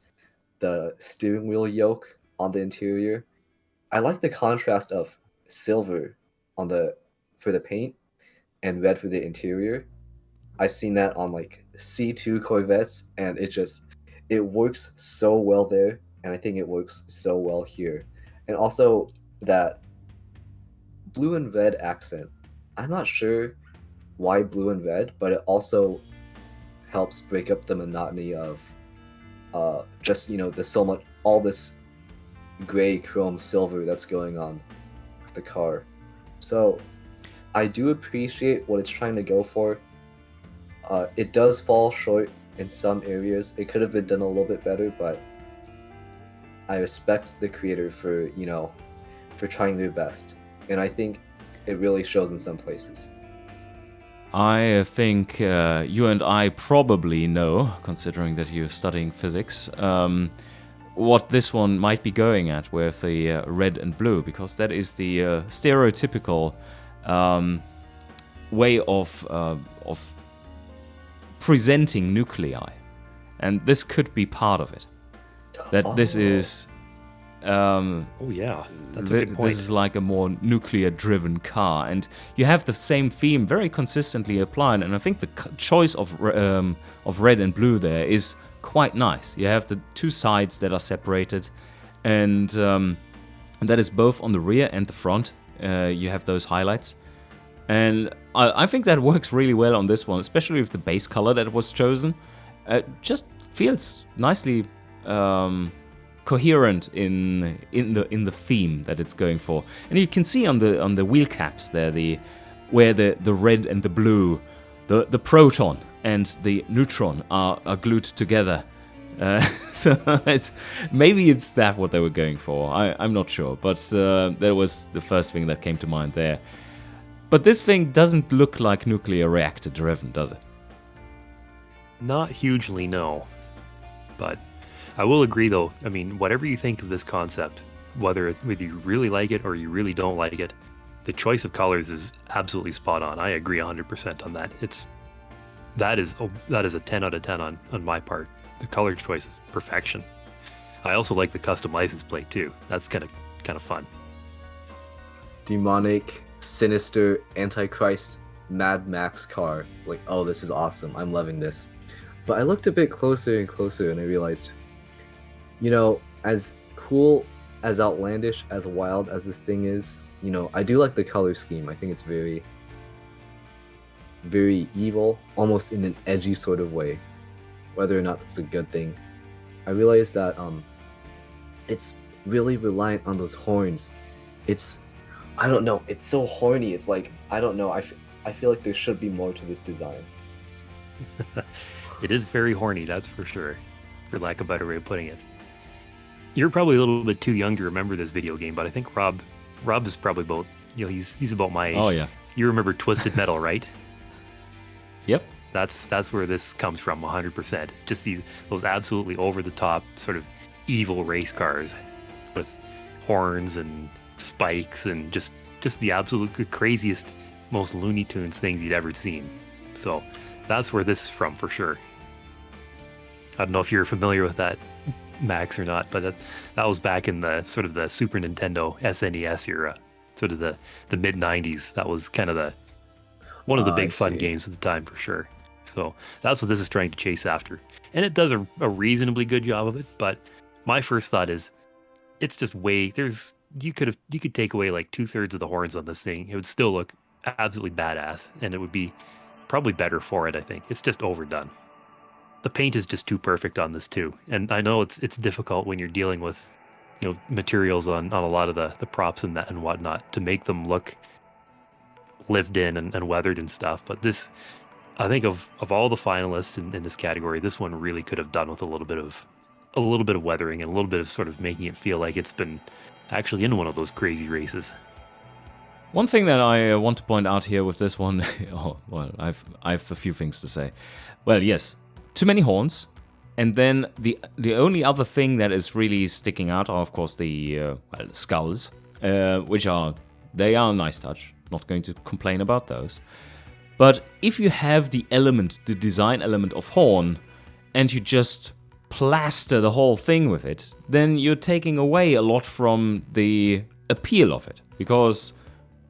the steering wheel yoke on the interior. I like the contrast of silver for the paint and red for the interior. I've seen that on like C2 Corvettes, and it works so well there, and I think it works so well here. And also that blue and red accent. I'm not sure why blue and red, but it also helps break up the monotony of just, there's so much, all this gray, chrome, silver that's going on with the car. So I do appreciate what it's trying to go for. It does fall short in some areas. It could have been done a little bit better, but I respect the creator for trying their best. And I think it really shows in some places. I think you and I probably know, considering that you're studying physics, what this one might be going at with the red and blue, because that is the stereotypical way of presenting nuclei, and this could be part of it. That this is. Oh yeah, that's a good point. This is like a more nuclear-driven car, and you have the same theme very consistently applied. And I think the choice of red and blue there is quite nice. You have the two sides that are separated, and that is both on the rear and the front. You have those highlights, and I think that works really well on this one, especially with the base color that was chosen. It just feels nicely. Coherent in the theme that it's going for, and you can see on the wheel caps there where the red and the blue, the proton and the neutron are glued together. So maybe it's that what they were going for. I'm not sure, but that was the first thing that came to mind there. But this thing doesn't look like nuclear reactor driven, does it? Not hugely, no. But I will agree, though. I mean, whatever you think of this concept, whether you really like it or you really don't like it, the choice of colors is absolutely spot on. I agree 100% on that. That is a 10 out of 10 on my part. The color choice is perfection. I also like the custom license plate too. That's kind of fun. Demonic, sinister, antichrist, Mad Max car. Like, oh, this is awesome. I'm loving this. But I looked a bit closer and closer and I realized, as cool, as outlandish, as wild as this thing is, I do like the color scheme. I think it's very, very evil, almost in an edgy sort of way. Whether or not that's a good thing. I realized that it's really reliant on those horns. I don't know, it's so horny. It's like, I don't know, I feel like there should be more to this design. It is very horny, that's for sure, for lack of a better way of putting it. You're probably a little bit too young to remember this video game, but I think Rob is probably about, he's about my age. Oh yeah. You remember Twisted Metal, right? Yep. That's where this comes from, 100%. Just those absolutely over the top sort of evil race cars with horns and spikes and just the absolute craziest, most Looney Tunes things you'd ever seen. So that's where this is from for sure. I don't know if you're familiar with that, Max, or not, but that was back in the sort of the Super Nintendo SNES era, sort of the mid 90s. That was kind of one of the big fun games at the time for sure. So that's what this is trying to chase after. And it does a reasonably good job of it, but my first thought is it's just you could take away like 2/3 of the horns on this thing. It would still look absolutely badass, and it would be probably better for it, I think. It's just overdone. The paint is just too perfect on this too. And I know it's difficult when you're dealing with, materials on a lot of the props and that and whatnot to make them look lived in and weathered and stuff. But this, I think of all the finalists in this category, this one really could have done with a little bit of weathering and a little bit of sort of making it feel like it's been actually in one of those crazy races. One thing that I want to point out here with this one, I've a few things to say. Well, yes, too many horns, and then the only other thing that is really sticking out are, of course, the skulls, which are a nice touch. Not going to complain about those. But if you have the design element of horn, and you just plaster the whole thing with it, then you're taking away a lot from the appeal of it, because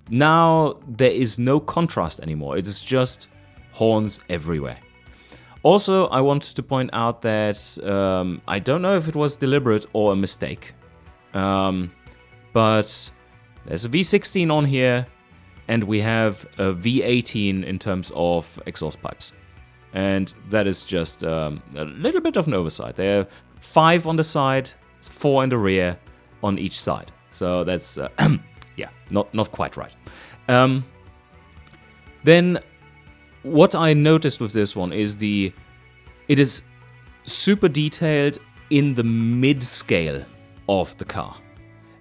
now there is no contrast anymore. It is just horns everywhere. Also, I want to point out that I don't know if it was deliberate or a mistake, but there's a V16 on here, and we have a V18 in terms of exhaust pipes. And that is just a little bit of an oversight. There are 5 on the side, 4 in the rear on each side. So that's, not quite right. Then what I noticed with this one is it is super detailed in the mid-scale of the car.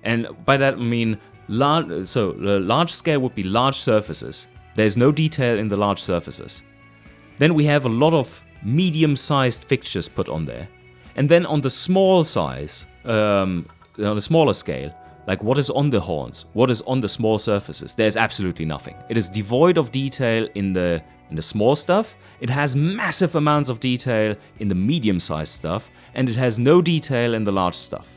And by that I mean, the large scale would be large surfaces. There's no detail in the large surfaces. Then we have a lot of medium-sized fixtures put on there. And then on the small size, on the smaller scale, like what is on the horns, what is on the small surfaces, there's absolutely nothing. It is devoid of detail in the small stuff. It has massive amounts of detail in the medium-sized stuff, and it has no detail in the large stuff.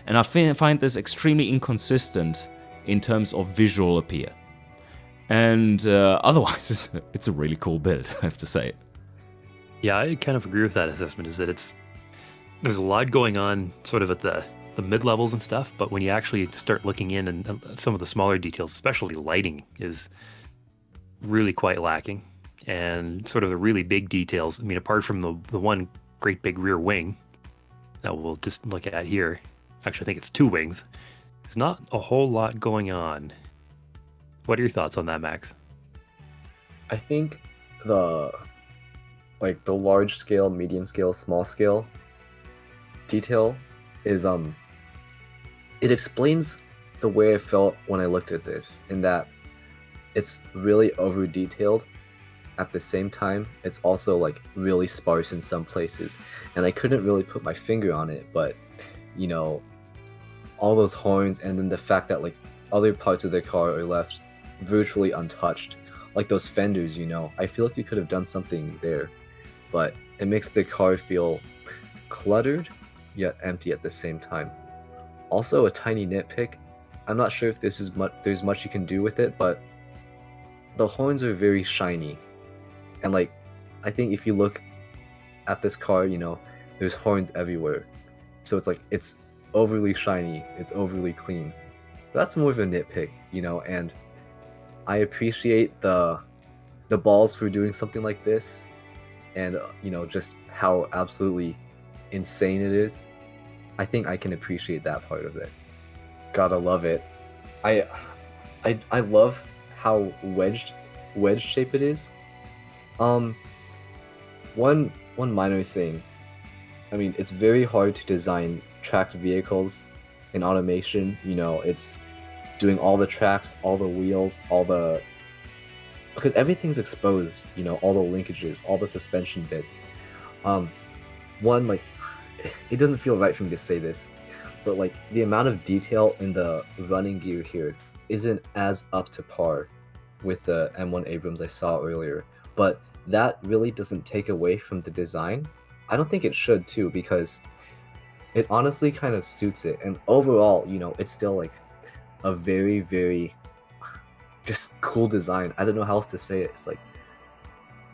And I find this extremely inconsistent in terms of visual appeal. And otherwise, it's a really cool build, I have to say. Yeah, I kind of agree with that assessment, is that there's a lot going on sort of at the mid-levels and stuff, but when you actually start looking in and some of the smaller details, especially lighting, is really quite lacking. And sort of the really big details, I mean, apart from the one great big rear wing that we'll just look at here, actually I think it's 2 wings, there's not a whole lot going on. What are your thoughts on that, Max? I think the large scale, medium scale, small scale detail is it explains the way I felt when I looked at this, in that it's really over detailed, at the same time, it's also like really sparse in some places. And I couldn't really put my finger on it, but you know, all those horns and then the fact that like other parts of the car are left virtually untouched. Like those fenders, you know, I feel like you could have done something there, but it makes the car feel cluttered yet empty at the same time. Also, a tiny nitpick. I'm not sure if this is there's much you can do with it, but the horns are very shiny. And like, I think if you look at this car, you know, there's horns everywhere. So it's like, it's overly shiny, it's overly clean. But that's more of a nitpick, you know, and I appreciate the balls for doing something like this, and you know, just how absolutely insane it is. I think I can appreciate that part of it. Gotta love it. I love how wedge shape it is. One minor thing. I mean, it's very hard to design tracked vehicles in automation. You know, it's doing all the tracks, all the wheels, because everything's exposed, you know, all the linkages, all the suspension bits. One, like, it doesn't feel right for me to say this, but like the amount of detail in the running gear here isn't as up to par with the M1 Abrams I saw earlier, but that really doesn't take away from the design. I don't think it should too, because it honestly kind of suits it, and overall, you know, it's still like a very, very just cool design. I don't know how else to say it. It's like,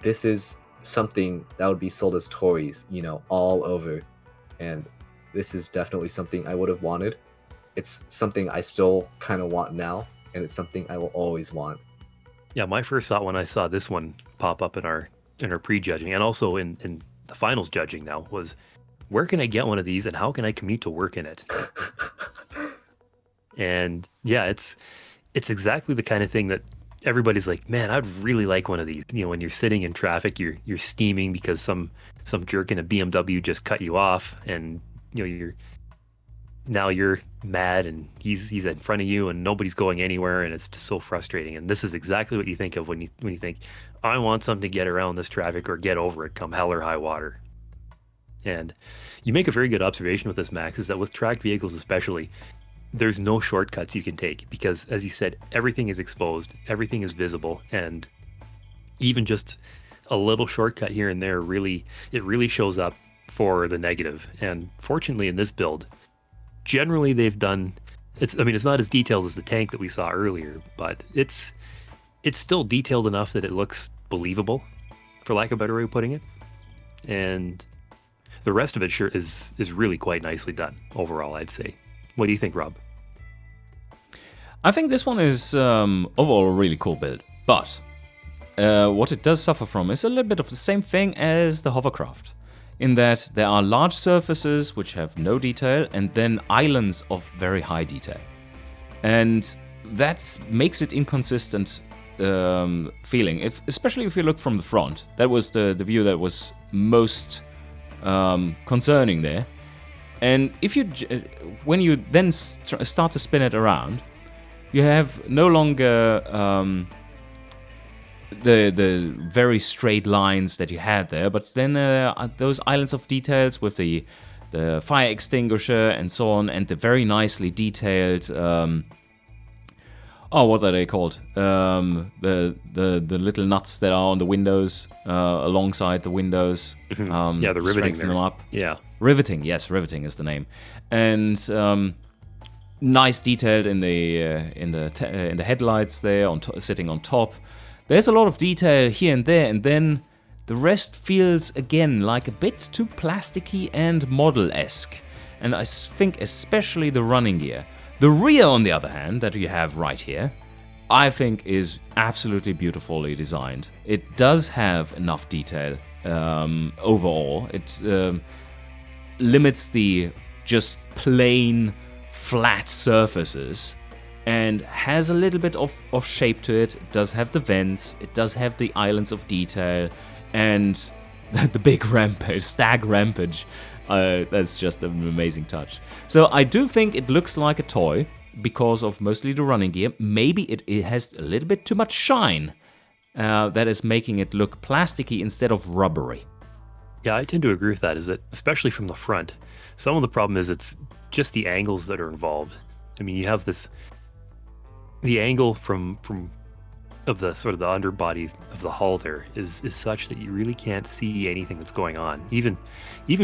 this is something that would be sold as toys, you know, all over. And this is definitely something I would have wanted. It's something I still kind of want now, and it's something I will always want. Yeah, my first thought when I saw this one pop up in our pre-judging and also in the finals judging now was, where can I get one of these and how can I commute to work in it? And yeah, it's exactly the kind of thing that everybody's like, man, I'd really like one of these. You know, when you're sitting in traffic, you're steaming because some jerk in a BMW just cut you off, and you know you're mad, and he's in front of you, and nobody's going anywhere, and it's just so frustrating. And this is exactly what you think of when you think, I want something to get around this traffic or get over it, come hell or high water. And you make a very good observation with this, Max, is that with tracked vehicles especially, there's no shortcuts you can take because, as you said, everything is exposed, everything is visible, and even just a little shortcut here and there really shows up for the negative. And fortunately in this build, generally they've done, it's not as detailed as the tank that we saw earlier, but it's still detailed enough that it looks believable, for lack of a better way of putting it. And the rest of it sure is really quite nicely done overall, I'd say. What do you think, Rob? I think this one is overall a really cool build, but what it does suffer from is a little bit of the same thing as the Hovercraft, in that there are large surfaces which have no detail and then islands of very high detail. And that makes it inconsistent feeling, especially if you look from the front. That was the view that was most concerning there. And if when you then start to spin it around, you have no longer the very straight lines that you had there, but then those islands of details with the fire extinguisher and so on, and the very nicely detailed what are they called? The little nuts that are on the windows, alongside the windows. Yeah, the riveting there. Them up. Yeah. Riveting, yes, riveting is the name, and nice detailed in the headlights there, sitting on top. There's a lot of detail here and there, and then the rest feels again like a bit too plasticky and model-esque. And I think especially the running gear. The rear, on the other hand, that you have right here, I think is absolutely beautifully designed. It does have enough detail overall. It limits the just plain flat surfaces and has a little bit of shape to it. It does have the vents, it does have the islands of detail, and the big rampage, stag rampage. That's just an amazing touch. So I do think it looks like a toy because of mostly the running gear. Maybe it has a little bit too much shine. that is making it look plasticky instead of rubbery. Yeah, I tend to agree with that, is that especially from the front, some of the problem is it's just the angles that are involved. I mean, you have the angle from of the sort of the underbody of the hull there is such that you really can't see anything that's going on. Even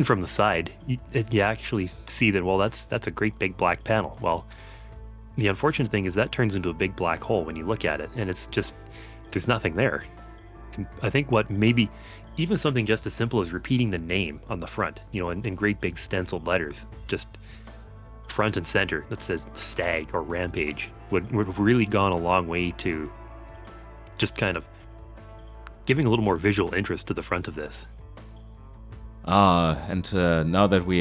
from the side, you actually see that, well, that's a great big black panel. Well, the unfortunate thing is that turns into a big black hole when you look at it, and it's just, there's nothing there. I think what maybe even something just as simple as repeating the name on the front, in great big stenciled letters, just front and center, that says Stag or Rampage, would have really gone a long way to just kind of giving a little more visual interest to the front of this. And now that we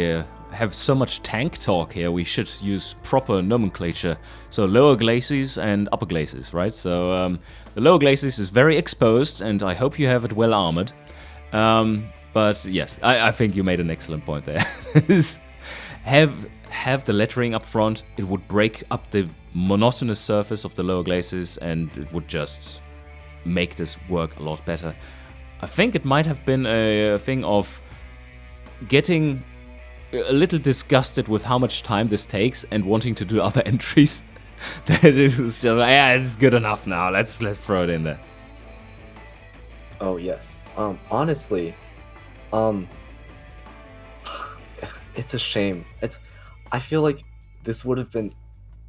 have so much tank talk here, we should use proper nomenclature. So lower glacis and upper glacis, right? So the lower glacis is very exposed, and I hope you have it well armored. But yes, I think you made an excellent point there. Have the lettering up front, it would break up the monotonous surface of the lower glacis, and it would just make this work a lot better. I think it might have been a thing of getting a little disgusted with how much time this takes and wanting to do other entries. That it was just like, yeah, it's good enough now. Let's throw it in there. Oh yes. Honestly, it's a shame. I feel like this would have been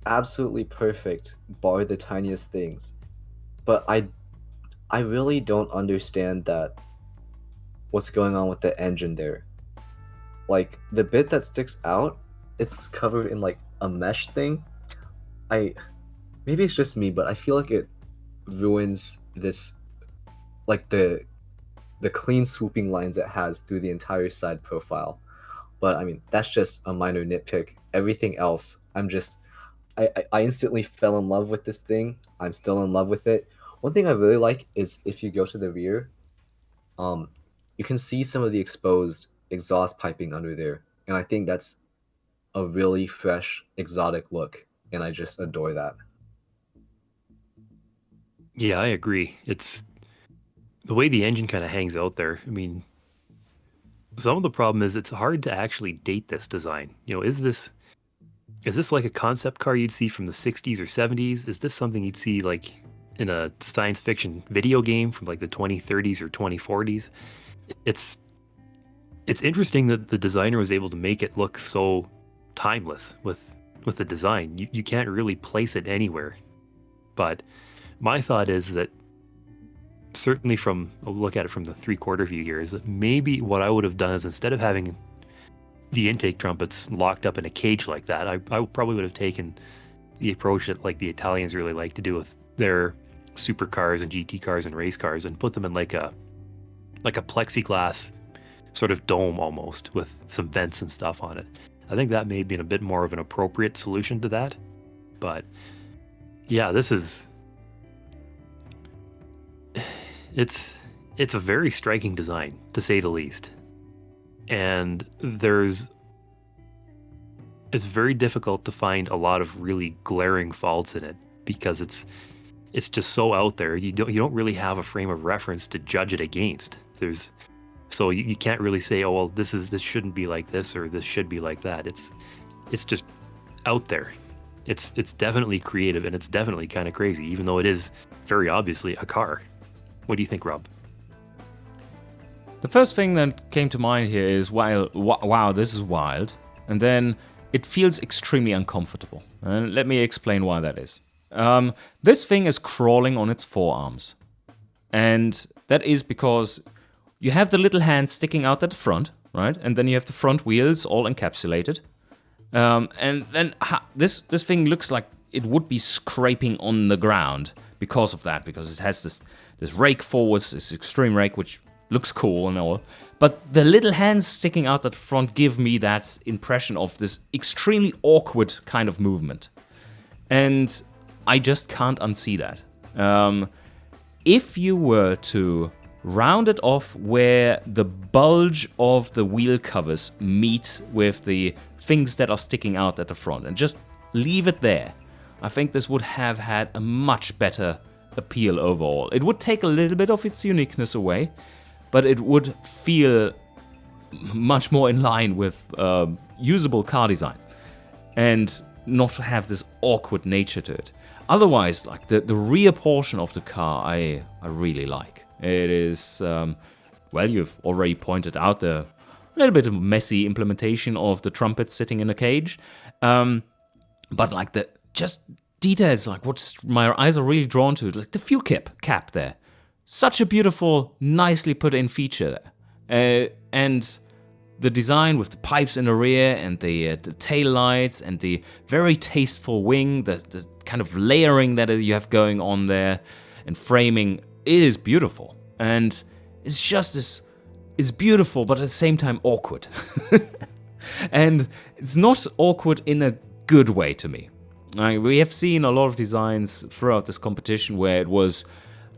absolutely perfect, bar the tiniest things. But I really don't understand what's going on with the engine there. Like, the bit that sticks out, it's covered in like a mesh thing. Maybe it's just me, but I feel like it ruins this, like the clean swooping lines it has through the entire side profile. But I mean, that's just a minor nitpick. Everything else, I instantly fell in love with this thing. I'm still in love with it. One thing I really like is if you go to the rear, you can see some of the exposed exhaust piping under there, and I think that's a really fresh, exotic look, and I just adore that. Yeah, I agree. It's the way the engine kind of hangs out there. I mean, some of the problem is it's hard to actually date this design. Is this like a concept car you'd see from the 60s or 70s? Is this something you'd see like in a science fiction video game from like the 2030s or 2040s? It's interesting that the designer was able to make it look so timeless with the design. You can't really place it anywhere. But my thought is that certainly I'll look at it from the 3/4 view here, is that maybe what I would have done is, instead of having the intake trumpets locked up in a cage like that, I probably would have taken the approach that like the Italians really like to do with their supercars and GT cars and race cars, and put them in like a plexiglass sort of dome almost, with some vents and stuff on it. I think that may have been a bit more of an appropriate solution to that. But yeah, it's a very striking design, to say the least. And it's very difficult to find a lot of really glaring faults in it, because it's just so out there. You don't really have a frame of reference to judge it against. So you can't really say, oh well, this shouldn't be like this, or this should be like that. It's just out there. It's definitely creative, and it's definitely kind of crazy, even though it is very obviously a car. What do you think, Rob? The first thing that came to mind here is, wow, this is wild. And then it feels extremely uncomfortable. And let me explain why that is. This thing is crawling on its forearms. And that is because you have the little hand sticking out at the front, right? And then you have the front wheels all encapsulated. And then this thing looks like it would be scraping on the ground because of that, because it has this rake forwards, this extreme rake, which looks cool and all. But the little hands sticking out at the front give me that impression of this extremely awkward kind of movement. And I just can't unsee that. If you were to round it off where the bulge of the wheel covers meet with the things that are sticking out at the front, and just leave it there, I think this would have had a much better appeal overall. It would take a little bit of its uniqueness away, but it would feel much more in line with usable car design and not have this awkward nature to it. Otherwise, like the rear portion of the car, I really like. It is, well, you've already pointed out the little bit of messy implementation of the trumpet sitting in a cage, but like the just details, like what my eyes are really drawn to, like the fuel cap there. Such a beautiful, nicely put in feature there. And the design with the pipes in the rear and the tail lights and the very tasteful wing, the kind of layering that you have going on there and framing, it is beautiful. And it's just this, it's beautiful, but at the same time awkward. And it's not awkward in a good way to me. Like, we have seen a lot of designs throughout this competition where it was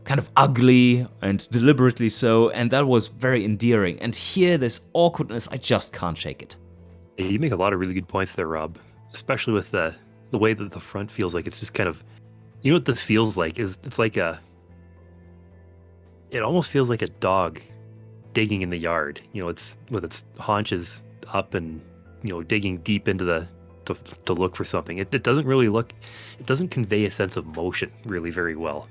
kind of ugly and deliberately so, and that was very endearing. And here, this awkwardness, I just can't shake it. You make a lot of really good points there, Rob. Especially with the way that the front feels like it's just kind of, you know what this feels like is it's like it almost feels like a dog digging in the yard. You know, it's with its haunches up and, you know, digging deep into to look for something. It doesn't really look, it doesn't convey a sense of motion really very well.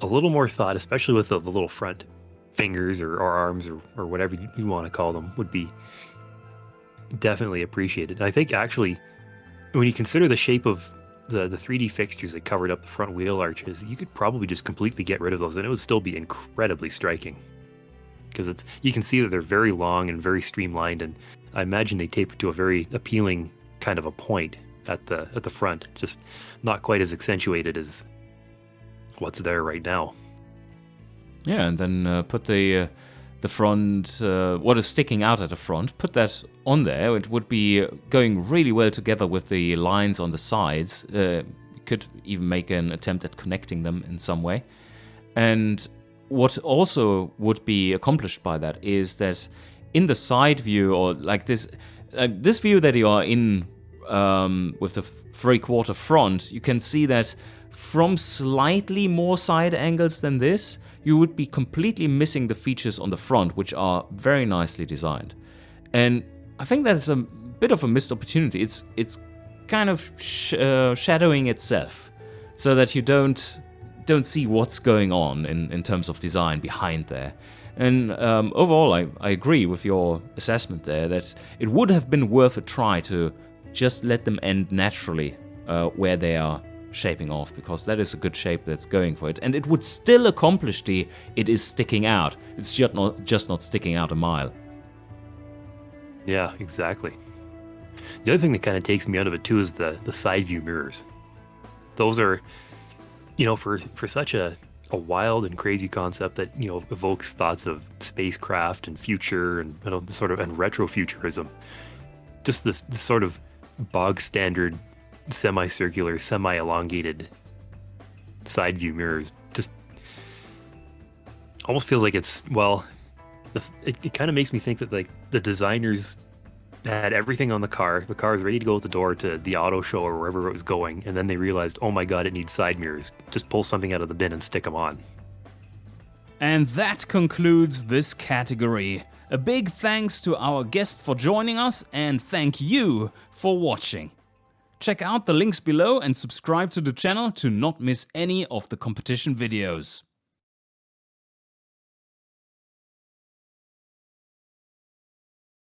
A little more thought, especially with the little front fingers or arms or whatever you want to call them, would be definitely appreciated. I think actually, when you consider the shape of the 3D fixtures that covered up the front wheel arches, you could probably just completely get rid of those and it would still be incredibly striking. Because you can see that they're very long and very streamlined, and I imagine they taper to a very appealing kind of a point at the front, just not quite as accentuated as what's there right now. Yeah, and then put the front, what is sticking out at the front, put that on there. It would be going really well together with the lines on the sides. You could even make an attempt at connecting them in some way. And what also would be accomplished by that is that in the side view, or like this view that you are in with the 3/4 front, you can see that from slightly more side angles than this, you would be completely missing the features on the front, which are very nicely designed. And I think that's a bit of a missed opportunity. It's kind of shadowing itself, so that you don't see what's going on in terms of design behind there. And overall, I agree with your assessment there that it would have been worth a try to just let them end naturally where they are shaping off, because that is a good shape that's going for it, and it would still accomplish it is sticking out. It's just not sticking out a mile. Yeah, exactly. The other thing that kind of takes me out of it too is the side view mirrors. Those are, you know, for such a wild and crazy concept that, you know, evokes thoughts of spacecraft and future and, you know, sort of and retrofuturism. Just this sort of bog standard semicircular, semi-elongated side view mirrors just almost feels like it's, well, it kind of makes me think that like the designers had everything on the car is ready to go at the door to the auto show or wherever it was going, and then they realized, oh my god, it needs side mirrors. Just pull something out of the bin and stick them on. And that concludes this category. A big thanks to our guest for joining us, and thank you for watching. Check out the links below and subscribe to the channel to not miss any of the competition videos.